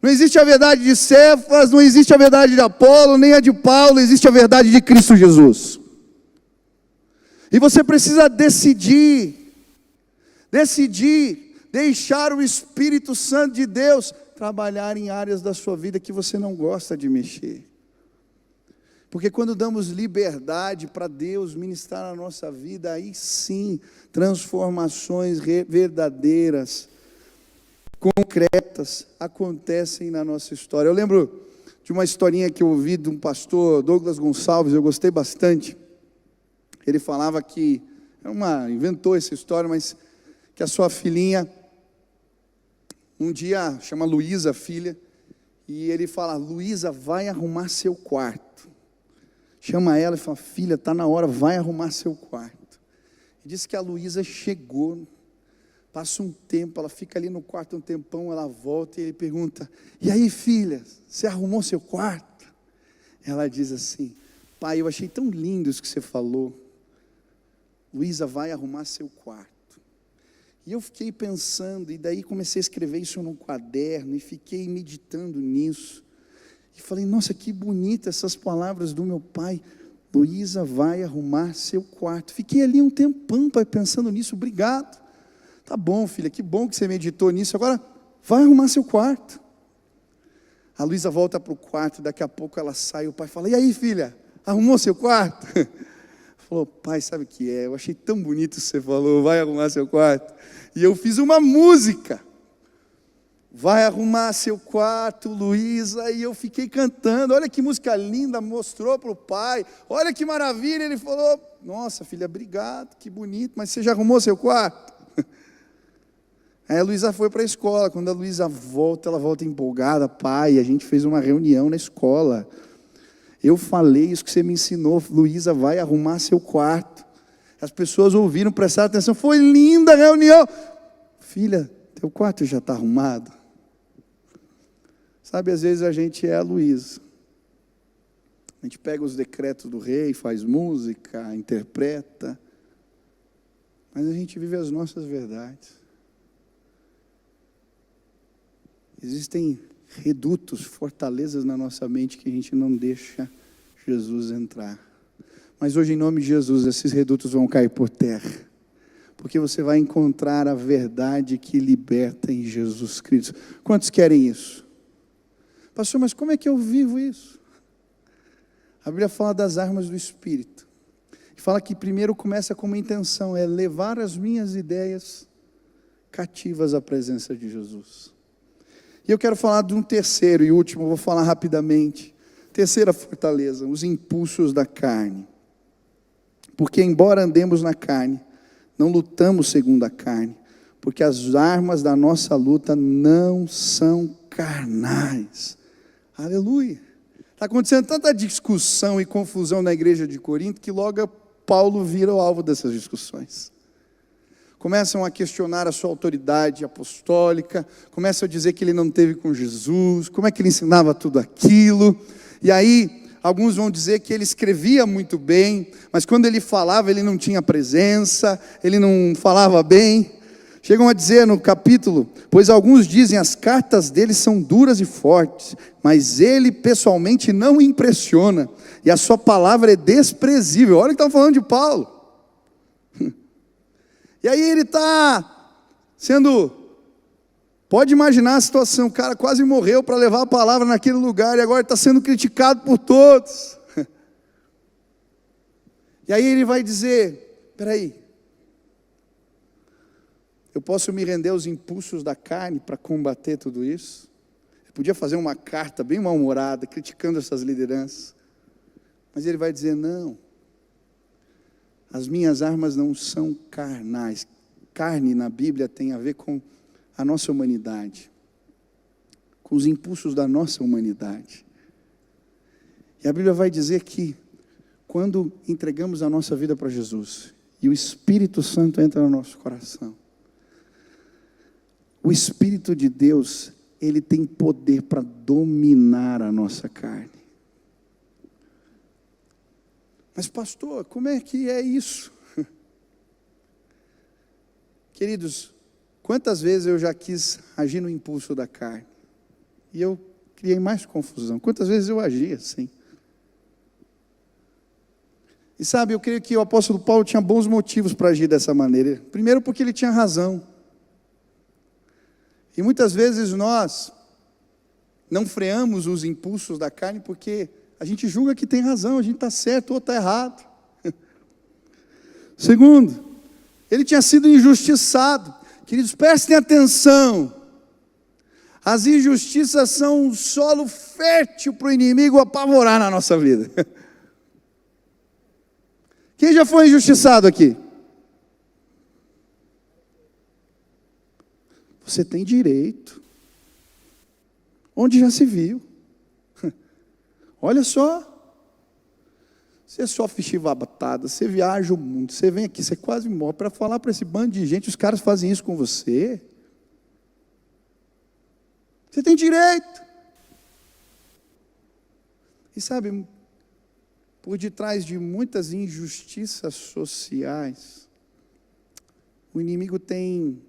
Não existe a verdade de Cefas, não existe a verdade de Apolo, nem a de Paulo, existe a verdade de Cristo Jesus. E você precisa decidir deixar o Espírito Santo de Deus trabalhar em áreas da sua vida que você não gosta de mexer. Porque quando damos liberdade para Deus ministrar na nossa vida, aí sim, transformações verdadeiras, concretas, acontecem na nossa história. Eu lembro de uma historinha que eu ouvi de um pastor, Douglas Gonçalves, eu gostei bastante. Ele falava que, inventou essa história, mas que a sua filhinha, um dia, chama Luísa, a filha, e ele fala, Luísa, vai arrumar seu quarto. Chama ela e fala, filha, está na hora, vai arrumar seu quarto. E diz que a Luísa chegou, passa um tempo, ela fica ali no quarto um tempão, ela volta e ele pergunta, e aí filha, você arrumou seu quarto? Ela diz assim, pai, eu achei tão lindo isso que você falou. Luísa, vai arrumar seu quarto. E eu fiquei pensando, e daí comecei a escrever isso num caderno, e fiquei meditando nisso. E falei, nossa, que bonita essas palavras do meu pai. Luísa vai arrumar seu quarto. Fiquei ali um tempão, pai, pensando nisso, obrigado. Tá bom, filha, que bom que você meditou nisso, agora vai arrumar seu quarto. A Luísa volta para o quarto, daqui a pouco ela sai, o pai fala, e aí filha, arrumou seu quarto? Falou, pai, sabe o que é? Eu achei tão bonito o que você falou, vai arrumar seu quarto. E eu fiz uma música, vai arrumar seu quarto, Luísa, e eu fiquei cantando, olha que música linda, mostrou para o pai, olha que maravilha, ele falou, nossa filha, obrigado, que bonito, mas você já arrumou seu quarto? Aí a Luísa foi para a escola, quando a Luísa volta, ela volta empolgada, pai, a gente fez uma reunião na escola, eu falei isso que você me ensinou, Luísa vai arrumar seu quarto. As pessoas ouviram, prestaram atenção, foi linda a reunião. Filha, teu quarto já está arrumado? Sabe, às vezes a gente é a Luísa. A gente pega os decretos do rei, faz música, interpreta, mas a gente vive as nossas verdades. Existem redutos, fortalezas na nossa mente que a gente não deixa Jesus entrar. Mas hoje, em nome de Jesus, esses redutos vão cair por terra, porque você vai encontrar a verdade que liberta em Jesus Cristo. Quantos querem isso? Pastor, mas como é que eu vivo isso? A Bíblia fala das armas do Espírito. Fala que primeiro começa com uma intenção, é levar as minhas ideias cativas à presença de Jesus. E eu quero falar de um terceiro e último, vou falar rapidamente. Terceira fortaleza, os impulsos da carne. Porque embora andemos na carne, não lutamos segundo a carne, porque as armas da nossa luta não são carnais. Aleluia. Está acontecendo tanta discussão e confusão na igreja de Corinto, que logo Paulo vira o alvo dessas discussões. Começam a questionar a sua autoridade apostólica, começam a dizer que ele não teve com Jesus, como é que ele ensinava tudo aquilo, e aí alguns vão dizer que ele escrevia muito bem, mas quando ele falava ele não tinha presença, ele não falava bem. Chegam a dizer no capítulo: pois alguns dizem, as cartas dele são duras e fortes, mas ele pessoalmente não impressiona, e a sua palavra é desprezível. Olha o que estão falando de Paulo. E aí ele está sendo, pode imaginar a situação, o cara quase morreu para levar a palavra naquele lugar, e agora está sendo criticado por todos. E aí ele vai dizer: espera aí, eu posso me render aos impulsos da carne para combater tudo isso? Ele podia fazer uma carta bem mal-humorada, criticando essas lideranças. Mas ele vai dizer: não, as minhas armas não são carnais. Carne na Bíblia tem a ver com a nossa humanidade, com os impulsos da nossa humanidade. E a Bíblia vai dizer que quando entregamos a nossa vida para Jesus, e o Espírito Santo entra no nosso coração, o Espírito de Deus, ele tem poder para dominar a nossa carne. Mas pastor, como é que é isso? Queridos, quantas vezes eu já quis agir no impulso da carne, e eu criei mais confusão. Quantas vezes eu agi assim? E sabe, eu creio que o apóstolo Paulo tinha bons motivos para agir dessa maneira. Primeiro, porque ele tinha razão. E muitas vezes nós não freamos os impulsos da carne porque a gente julga que tem razão, a gente está certo ou está errado. Segundo, ele tinha sido injustiçado. Queridos, prestem atenção. As injustiças são um solo fértil para o inimigo apavorar na nossa vida. Quem já foi injustiçado aqui? Você tem direito. Onde já se viu? Olha só. Você sofre chibatada, você viaja o mundo, você vem aqui, você quase morre para falar para esse bando de gente, os caras fazem isso com você. Você tem direito. E sabe, por detrás de muitas injustiças sociais, o inimigo tem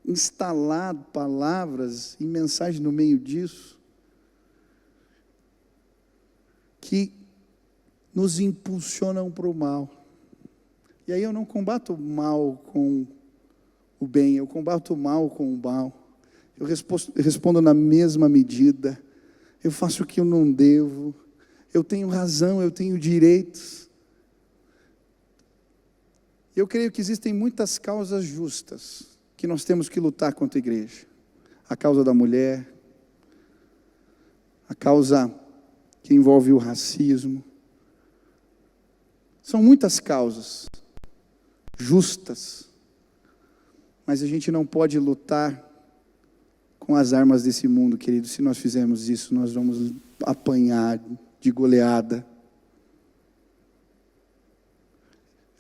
instalado palavras e mensagens no meio disso, que nos impulsionam para o mal. E aí eu não combato o mal com o bem, eu combato o mal com o mal. Eu respondo na mesma medida. Eu faço o que eu não devo. Eu tenho razão, eu tenho direitos. Eu creio que existem muitas causas justas que nós temos que lutar contra a igreja. A causa da mulher, a causa que envolve o racismo. São muitas causas justas, mas a gente não pode lutar com as armas desse mundo, querido. Se nós fizermos isso, nós vamos apanhar de goleada.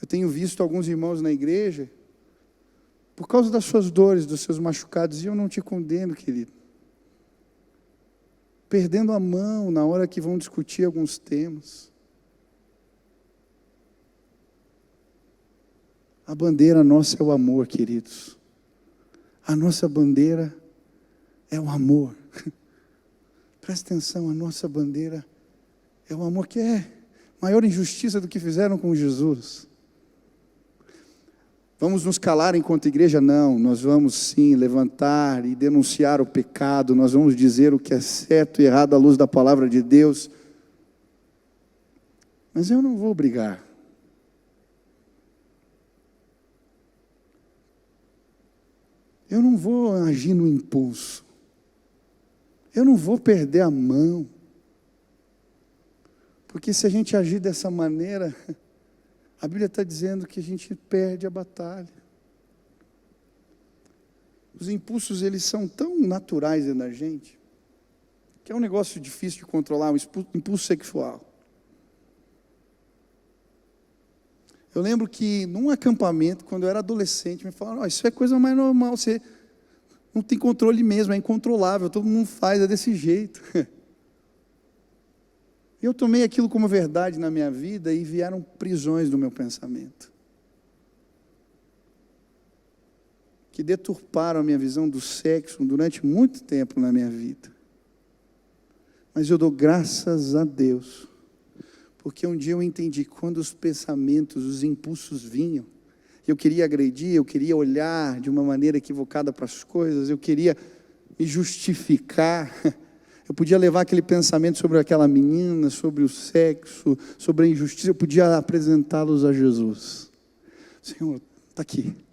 Eu tenho visto alguns irmãos na igreja, por causa das suas dores, dos seus machucados, e eu não te condeno, querido, perdendo a mão na hora que vão discutir alguns temas. A bandeira nossa é o amor, queridos. A nossa bandeira é o amor. Presta atenção, a nossa bandeira é o amor, que é maior injustiça do que fizeram com Jesus. Vamos nos calar enquanto igreja? Não, nós vamos sim levantar e denunciar o pecado, nós vamos dizer o que é certo e errado à luz da palavra de Deus. Mas eu não vou brigar. Eu não vou agir no impulso. Eu não vou perder a mão. Porque se a gente agir dessa maneira, a Bíblia está dizendo que a gente perde a batalha. Os impulsos, eles são tão naturais dentro da gente, que é um negócio difícil de controlar, um impulso sexual. Eu lembro que num acampamento, quando eu era adolescente, me falaram: oh, isso é coisa mais normal, você não tem controle mesmo, é incontrolável, todo mundo faz, é desse jeito. Eu tomei aquilo como verdade na minha vida e vieram prisões no meu pensamento. que deturparam a minha visão do sexo durante muito tempo na minha vida. Mas eu dou graças a Deus, porque um dia eu entendi que quando os pensamentos, os impulsos vinham, eu queria agredir, eu queria olhar de uma maneira equivocada para as coisas, eu queria me justificar, eu podia levar aquele pensamento sobre aquela menina, sobre o sexo, sobre a injustiça, eu podia apresentá-los a Jesus. Senhor, está aqui.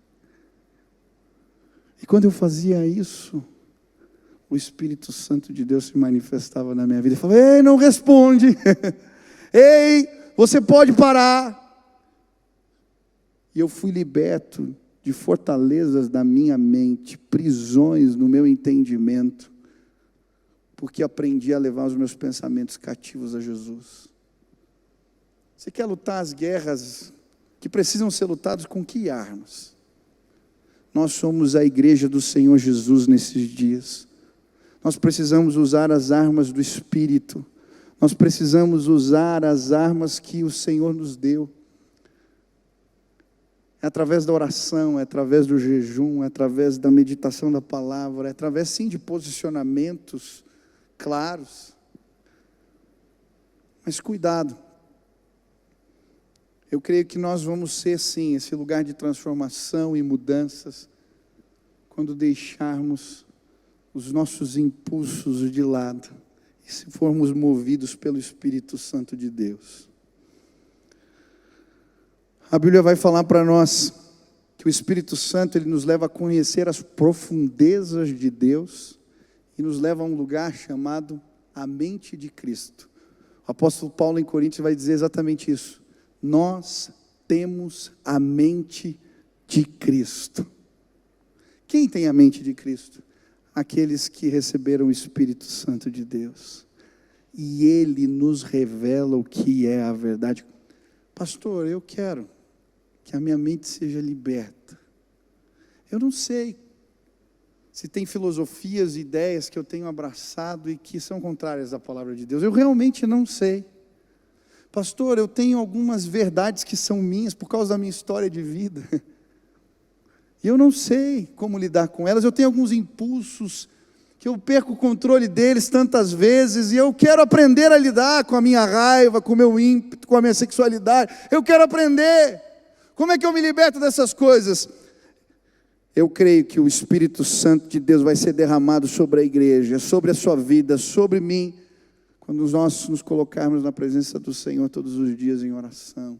E quando eu fazia isso, o Espírito Santo de Deus se manifestava na minha vida e falava: ei, não responde, ei, você pode parar. E eu fui liberto de fortalezas da minha mente, prisões no meu entendimento, porque aprendi a levar os meus pensamentos cativos a Jesus. Você quer lutar as guerras que precisam ser lutadas com que armas? Nós somos a igreja do Senhor Jesus nesses dias. Nós precisamos usar as armas do Espírito. Nós precisamos usar as armas que o Senhor nos deu. É através da oração, é através do jejum, é através da meditação da palavra, é através, sim, de posicionamentos claros. Mas cuidado. Eu creio que nós vamos ser, sim, esse lugar de transformação e mudanças, quando deixarmos os nossos impulsos de lado, e se formos movidos pelo Espírito Santo de Deus. A Bíblia vai falar para nós que o Espírito Santo, ele nos leva a conhecer as profundezas de Deus, e nos leva a um lugar chamado a mente de Cristo. O apóstolo Paulo em Coríntios vai dizer exatamente isso. Nós temos a mente de Cristo. Quem tem a mente de Cristo? Aqueles que receberam o Espírito Santo de Deus. E Ele nos revela o que é a verdade. Pastor, eu quero que a minha mente seja liberta. Eu não sei se tem filosofias e ideias que eu tenho abraçado e que são contrárias à palavra de Deus. Eu realmente não sei. Pastor, eu tenho algumas verdades que são minhas por causa da minha história de vida. E eu não sei como lidar com elas. Eu tenho alguns impulsos que eu perco o controle deles tantas vezes, e eu quero aprender a lidar com a minha raiva, com o meu ímpeto, com a minha sexualidade. Eu quero aprender. Como é que eu me liberto dessas coisas? Eu creio que o Espírito Santo de Deus vai ser derramado sobre a igreja, sobre a sua vida, sobre mim, quando nós nos colocarmos na presença do Senhor todos os dias em oração.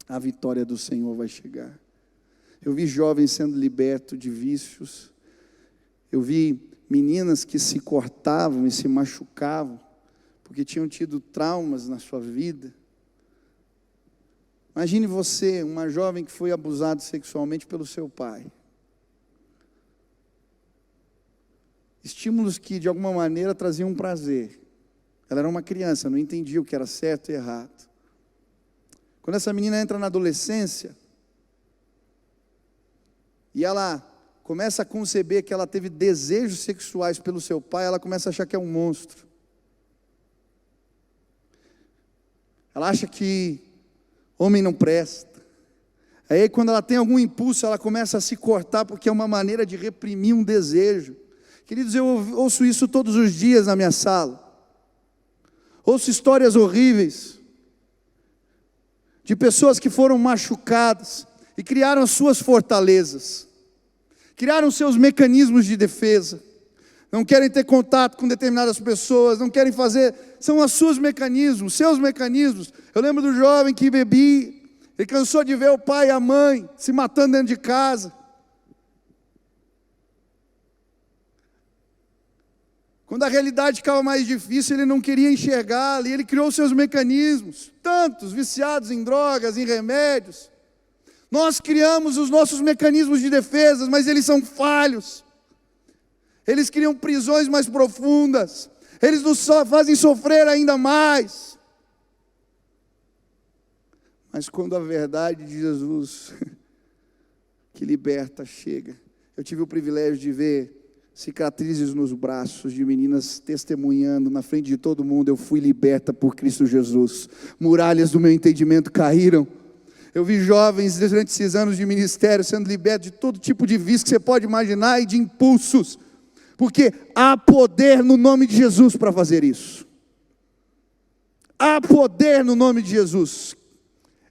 A vitória do Senhor vai chegar. Eu vi jovens sendo libertos de vícios. Eu vi meninas que se cortavam e se machucavam, porque tinham tido traumas na sua vida. Imagine você, uma jovem que foi abusada sexualmente pelo seu pai. Estímulos que de alguma maneira traziam um prazer. Ela era uma criança, não entendia o que era certo e errado. Quando essa menina entra na adolescência, e ela começa a conceber que ela teve desejos sexuais pelo seu pai, ela começa a achar que é um monstro. Ela acha que homem não presta. Aí quando ela tem algum impulso, ela começa a se cortar, porque é uma maneira de reprimir um desejo. Queridos, eu ouço isso todos os dias na minha sala. Ouço histórias horríveis de pessoas que foram machucadas e criaram as suas fortalezas, criaram seus mecanismos de defesa, não querem ter contato com determinadas pessoas, não querem fazer, são os seus mecanismos. Eu lembro do jovem que bebia, ele cansou de ver o pai e a mãe se matando dentro de casa. Quando a realidade ficava mais difícil, ele não queria enxergá-la, e ele criou seus mecanismos, tantos, viciados em drogas, em remédios. Nós criamos os nossos mecanismos de defesa, mas eles são falhos. Eles criam prisões mais profundas, eles nos fazem sofrer ainda mais. Mas quando a verdade de Jesus, que liberta, chega. Eu tive o privilégio de ver cicatrizes nos braços de meninas testemunhando na frente de todo mundo: eu fui liberta por Cristo Jesus. Muralhas do meu entendimento caíram. Eu vi jovens durante esses anos de ministério sendo libertos de todo tipo de vício que você pode imaginar e de impulsos, porque há poder no nome de Jesus para fazer isso. Há poder no nome de Jesus.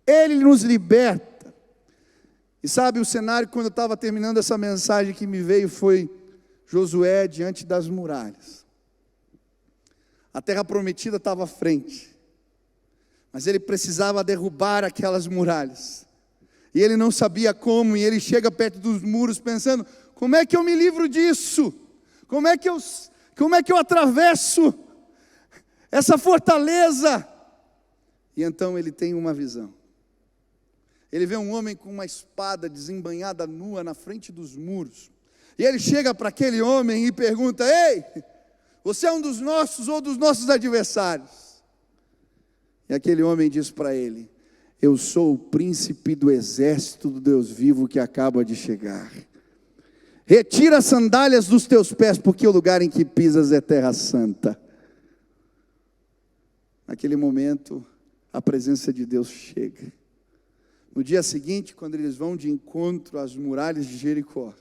Ele nos liberta. E sabe, o cenário, quando eu estava terminando essa mensagem, que me veio foi Josué diante das muralhas. A terra prometida estava à frente, mas ele precisava derrubar aquelas muralhas, e ele não sabia como, e ele chega perto dos muros pensando: como é que eu me livro disso? Como é que eu atravesso essa fortaleza? E então ele tem uma visão. Ele vê um homem com uma espada desembainhada nua na frente dos muros, e ele chega para aquele homem e pergunta: ei, você é um dos nossos ou dos nossos adversários? E aquele homem diz para ele: eu sou o príncipe do exército do Deus vivo que acaba de chegar. Retira as sandálias dos teus pés, porque o lugar em que pisas é terra santa. Naquele momento, a presença de Deus chega. No dia seguinte, quando eles vão de encontro às muralhas de Jericó,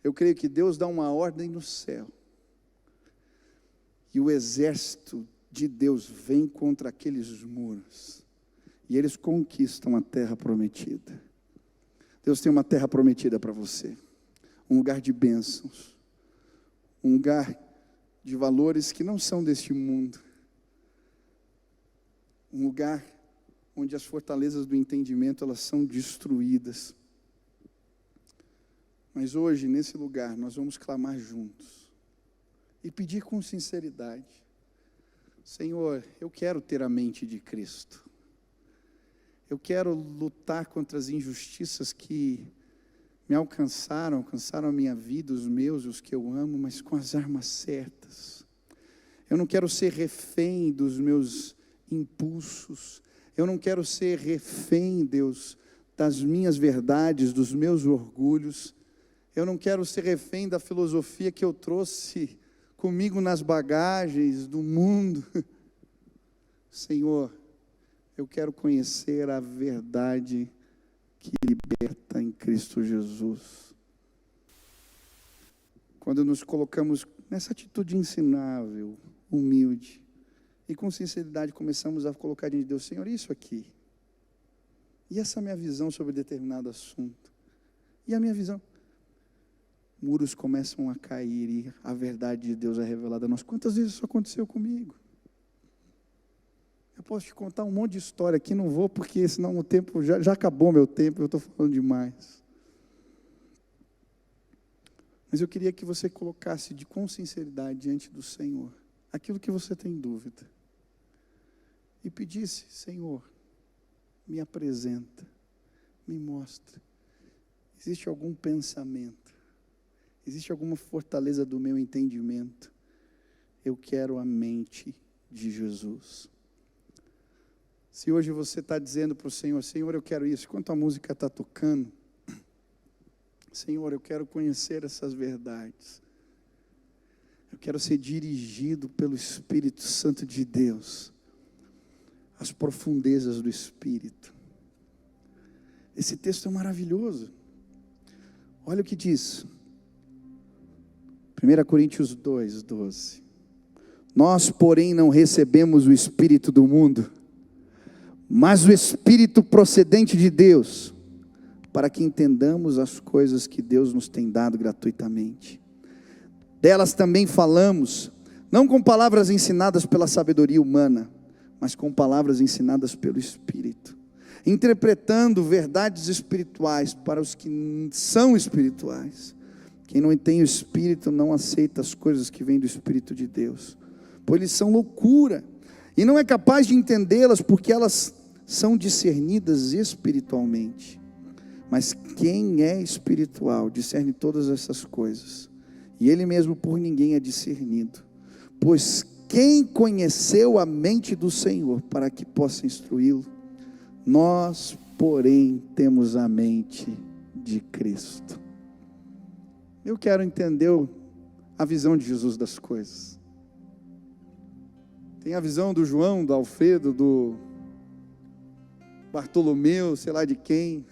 eu creio que Deus dá uma ordem no céu, e o exército de Deus vem contra aqueles muros, e eles conquistam a terra prometida. Deus tem uma terra prometida para você, um lugar de bênçãos, um lugar de valores que não são deste mundo, um lugar onde as fortalezas do entendimento, elas são destruídas. Mas hoje, nesse lugar, nós vamos clamar juntos e pedir com sinceridade: Senhor, eu quero ter a mente de Cristo. Eu quero lutar contra as injustiças que me alcançaram a minha vida, os meus e os que eu amo, mas com as armas certas. Eu não quero ser refém dos meus impulsos. Eu não quero ser refém, Deus, das minhas verdades, dos meus orgulhos. Eu não quero ser refém da filosofia que eu trouxe comigo nas bagagens do mundo. Senhor, eu quero conhecer a verdade que liberta em Cristo Jesus. Quando nos colocamos nessa atitude ensinável, humilde, e com sinceridade começamos a colocar diante de Deus: Senhor, isso aqui, e essa minha visão sobre determinado assunto, e a minha visão, muros começam a cair e a verdade de Deus é revelada a nós. Quantas vezes isso aconteceu comigo? Eu posso te contar um monte de história aqui, não vou, porque senão o tempo, já acabou meu tempo, eu estou falando demais. Mas eu queria que você colocasse com sinceridade diante do Senhor aquilo que você tem dúvida, e pedisse: Senhor, me apresenta, me mostra, existe algum pensamento, existe alguma fortaleza do meu entendimento? Eu quero a mente de Jesus. Se hoje você está dizendo para o Senhor: Senhor, eu quero isso, enquanto a música está tocando, Senhor, eu quero conhecer essas verdades, eu quero ser dirigido pelo Espírito Santo de Deus, as profundezas do Espírito. Esse texto é maravilhoso. Olha o que diz, 1 Coríntios 2:12. Nós, porém, não recebemos o Espírito do mundo, mas o Espírito procedente de Deus, para que entendamos as coisas que Deus nos tem dado gratuitamente. Delas também falamos, não com palavras ensinadas pela sabedoria humana, mas com palavras ensinadas pelo Espírito, interpretando verdades espirituais para os que são espirituais. Quem não tem o Espírito não aceita as coisas que vêm do Espírito de Deus, pois eles são loucura, e não é capaz de entendê-las, porque elas são discernidas espiritualmente. Mas quem é espiritual discerne todas essas coisas, e ele mesmo por ninguém é discernido. Pois quem conheceu a mente do Senhor para que possa instruí-lo? Nós, porém, temos a mente de Cristo. Eu quero entender a visão de Jesus das coisas. Tem a visão do João, do Alfredo, do Bartolomeu, sei lá de quem.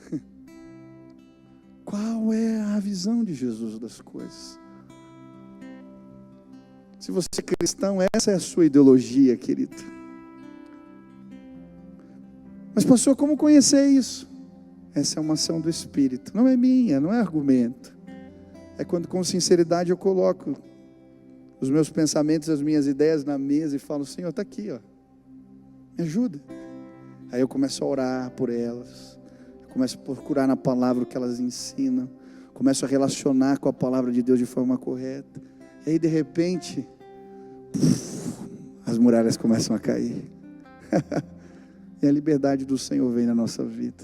Qual é a visão de Jesus das coisas? Se você é cristão, essa é a sua ideologia, querido. Mas pastor, como conhecer isso? Essa é uma ação do Espírito, não é minha, não é argumento. É quando com sinceridade eu coloco os meus pensamentos, as minhas ideias na mesa e falo: Senhor, está aqui, ó, me ajuda. Aí eu começo a orar por elas, eu começo a procurar na palavra o que elas ensinam, começo a relacionar com a palavra de Deus de forma correta. E aí de repente, as muralhas começam a cair. E a liberdade do Senhor vem na nossa vida.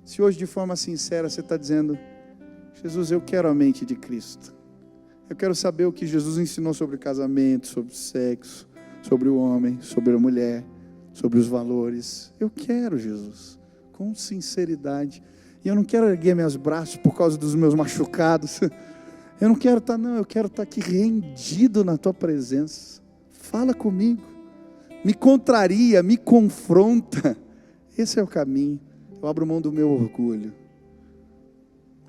Se hoje de forma sincera você está dizendo: Jesus, eu quero a mente de Cristo, eu quero saber o que Jesus ensinou sobre casamento, sobre sexo, sobre o homem, sobre a mulher, sobre os valores. Eu quero, Jesus, com sinceridade. E eu não quero erguer meus braços por causa dos meus machucados. Eu não quero estar, não, eu quero estar aqui rendido na tua presença. Fala comigo, me contraria, me confronta. Esse é o caminho. Eu abro mão do meu orgulho.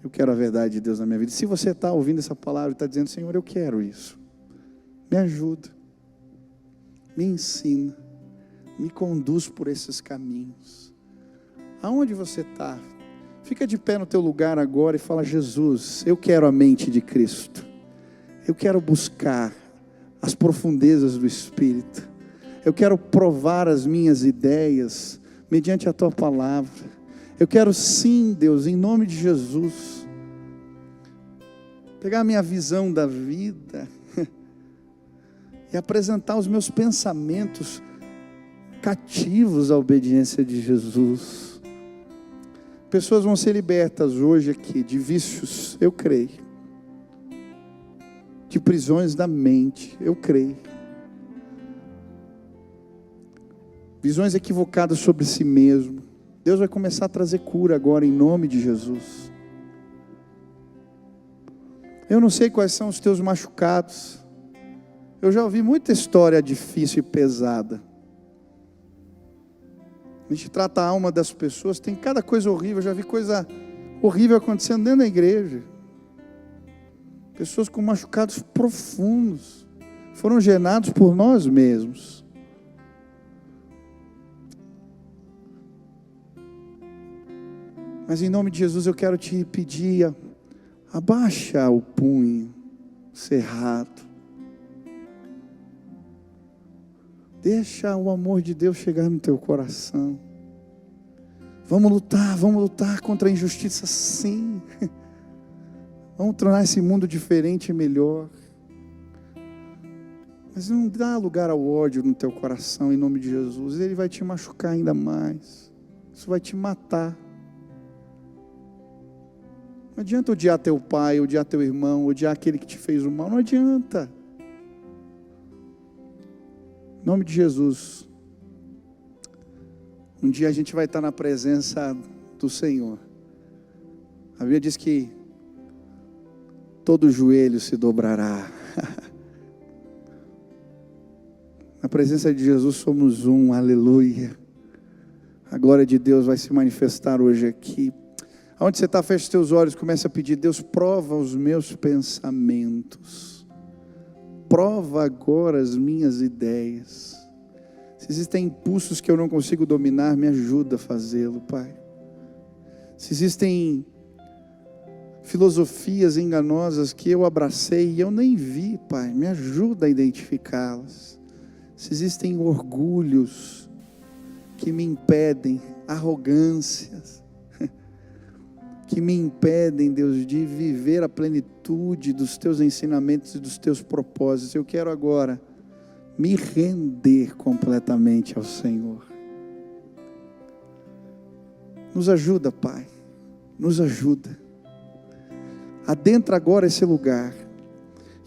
Eu quero a verdade de Deus na minha vida. Se você está ouvindo essa palavra e está dizendo: Senhor, eu quero isso, me ajuda, me ensina, me conduz por esses caminhos. Aonde você está? Fica de pé no teu lugar agora e fala: Jesus, eu quero a mente de Cristo. Eu quero buscar as profundezas do Espírito. Eu quero provar as minhas ideias mediante a tua palavra. Eu quero sim, Deus, em nome de Jesus, pegar a minha visão da vida e apresentar os meus pensamentos cativos à obediência de Jesus. Pessoas vão ser libertas hoje aqui de vícios, eu creio, de prisões da mente, eu creio, visões equivocadas sobre si mesmo. Deus vai começar a trazer cura agora em nome de Jesus. Eu não sei quais são os teus machucados. Eu já ouvi muita história difícil e pesada. A gente trata a alma das pessoas, tem cada coisa horrível. Eu já vi coisa horrível acontecendo dentro da igreja. Pessoas com machucados profundos, foram gerados por nós mesmos. Mas em nome de Jesus eu quero te pedir, abaixa o punho cerrado. Deixa o amor de Deus chegar no teu coração. Vamos lutar contra a injustiça, sim. Vamos tornar esse mundo diferente e melhor. Mas não dá lugar ao ódio no teu coração em nome de Jesus. Ele vai te machucar ainda mais. Isso vai te matar. Não adianta odiar teu pai, odiar teu irmão, odiar aquele que te fez o mal. Não adianta. Em nome de Jesus. Um dia a gente vai estar na presença do Senhor. A Bíblia diz que todo joelho se dobrará. Na presença de Jesus somos um, aleluia. A glória de Deus vai se manifestar hoje aqui. Aonde você está, fecha os teus olhos, começa a pedir: Deus, prova os meus pensamentos. Prova agora as minhas ideias. Se existem impulsos que eu não consigo dominar, me ajuda a fazê-lo, Pai. Se existem filosofias enganosas que eu abracei e eu nem vi, Pai, me ajuda a identificá-las. Se existem orgulhos que me impedem, arrogâncias, que me impedem, Deus, de viver a plenitude dos teus ensinamentos e dos teus propósitos, eu quero agora me render completamente ao Senhor. Nos ajuda, Pai, nos ajuda. Adentra agora esse lugar.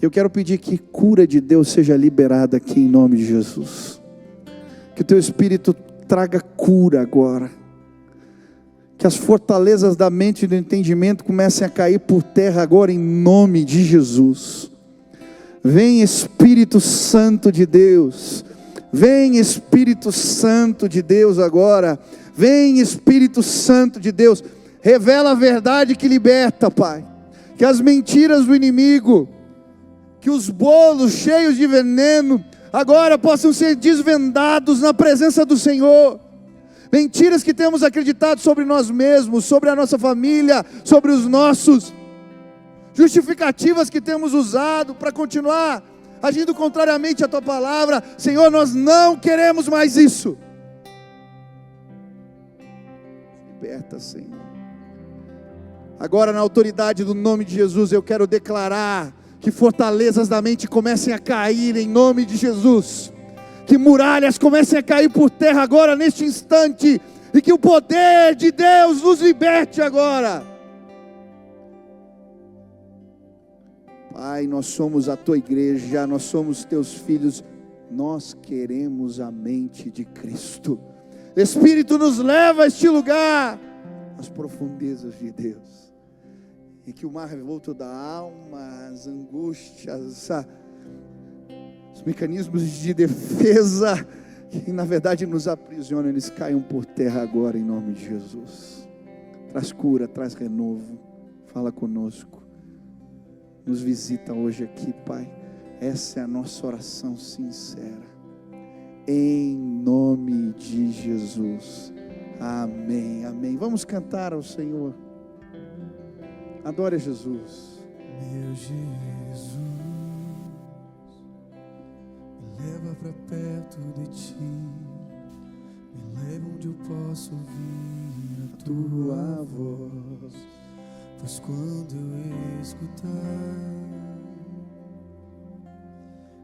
Eu quero pedir que cura de Deus seja liberada aqui em nome de Jesus. Que o teu Espírito traga cura agora. Que as fortalezas da mente e do entendimento comecem a cair por terra agora em nome de Jesus. Vem Espírito Santo de Deus. Vem Espírito Santo de Deus agora. Vem Espírito Santo de Deus. Revela a verdade que liberta, Pai. Que as mentiras do inimigo, que os bolos cheios de veneno, agora possam ser desvendados na presença do Senhor. Mentiras que temos acreditado sobre nós mesmos, sobre a nossa família, sobre os nossos. Justificativas que temos usado para continuar agindo contrariamente à Tua palavra. Senhor, nós não queremos mais isso. Liberta, Senhor. Agora, na autoridade do nome de Jesus, eu quero declarar que fortalezas da mente comecem a cair em nome de Jesus. Que muralhas comecem a cair por terra agora, neste instante. E que o poder de Deus nos liberte agora. Pai, nós somos a Tua igreja, nós somos Teus filhos. Nós queremos a mente de Cristo. Espírito, nos leva a este lugar, às profundezas de Deus. E que o mar revolto da alma, as angústias, os mecanismos de defesa, que na verdade nos aprisionam, eles caiam por terra agora em nome de Jesus. Traz cura, traz renovo. Fala conosco. Nos visita hoje aqui, Pai. Essa é a nossa oração sincera. Em nome de Jesus. Amém, amém. Vamos cantar ao Senhor. Adore a Jesus. Meu Jesus, me leva para perto de Ti, me leva onde eu posso ouvir a Tua voz, pois quando eu escutar,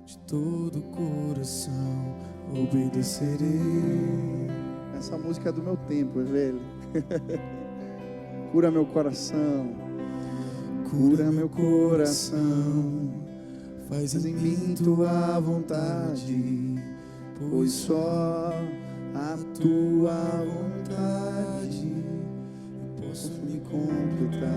de todo o coração obedecerei. Essa música é do meu tempo, é velho. Cura meu coração, cura meu coração, faz em mim Tua vontade, pois só a Tua vontade eu posso me completar.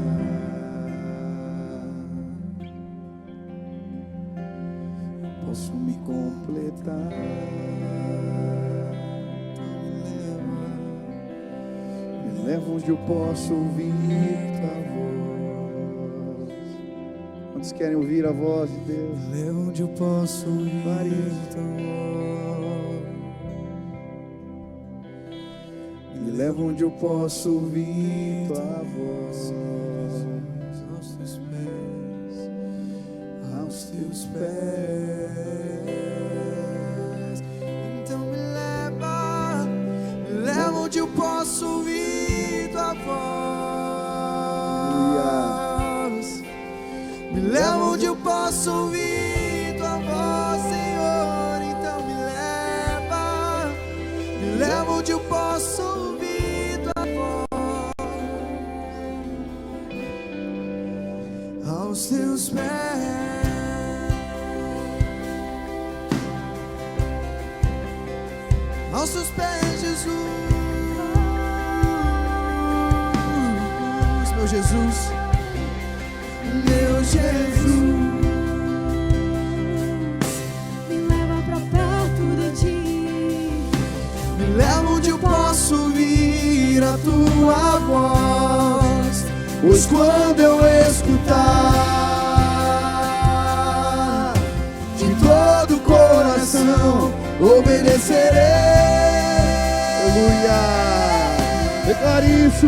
Eu posso me completar. Me leva onde eu posso ouvir Tua voz. Quantos querem ouvir a voz de Deus? Me leva onde eu posso ouvir Tua voz. Me leva onde eu posso ouvir Tua voz. Aos Teus pés, Aos Teus pés. então me leva onde eu posso ouvir Tua voz. Me leva onde eu posso ouvir Tua voz, Senhor. Então me leva onde eu posso ouvir Tua voz. Aos Teus pés, aos Teus pés, Jesus, meu Jesus, meu Jesus. Me leva pra perto de Ti, Me leva onde eu posso ouvir a Tua voz, pois quando eu escutar, de todo o coração obedecerei. Aleluia. Declare isso.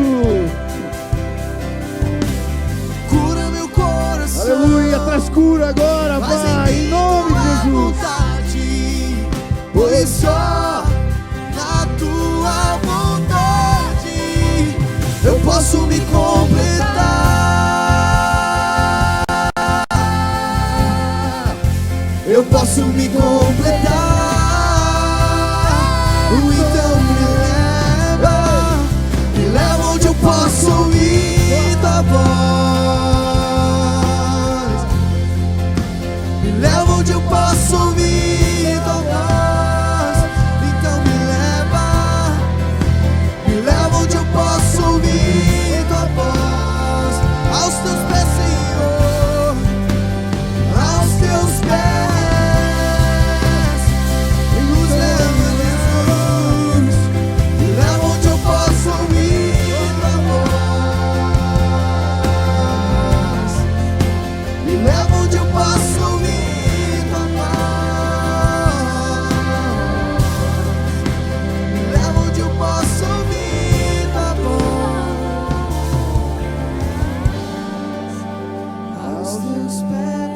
Cura meu coração. Aleluia. Traz cura agora, Pai, em nome de Jesus. Vontade, pois só na Tua vontade eu posso me completar. Eu posso me completar. Então me leva onde eu posso ouvir Tua voz. Me leva onde eu posso ouvir Tua voz. Então me leva onde eu posso ouvir Tua aos teus pés.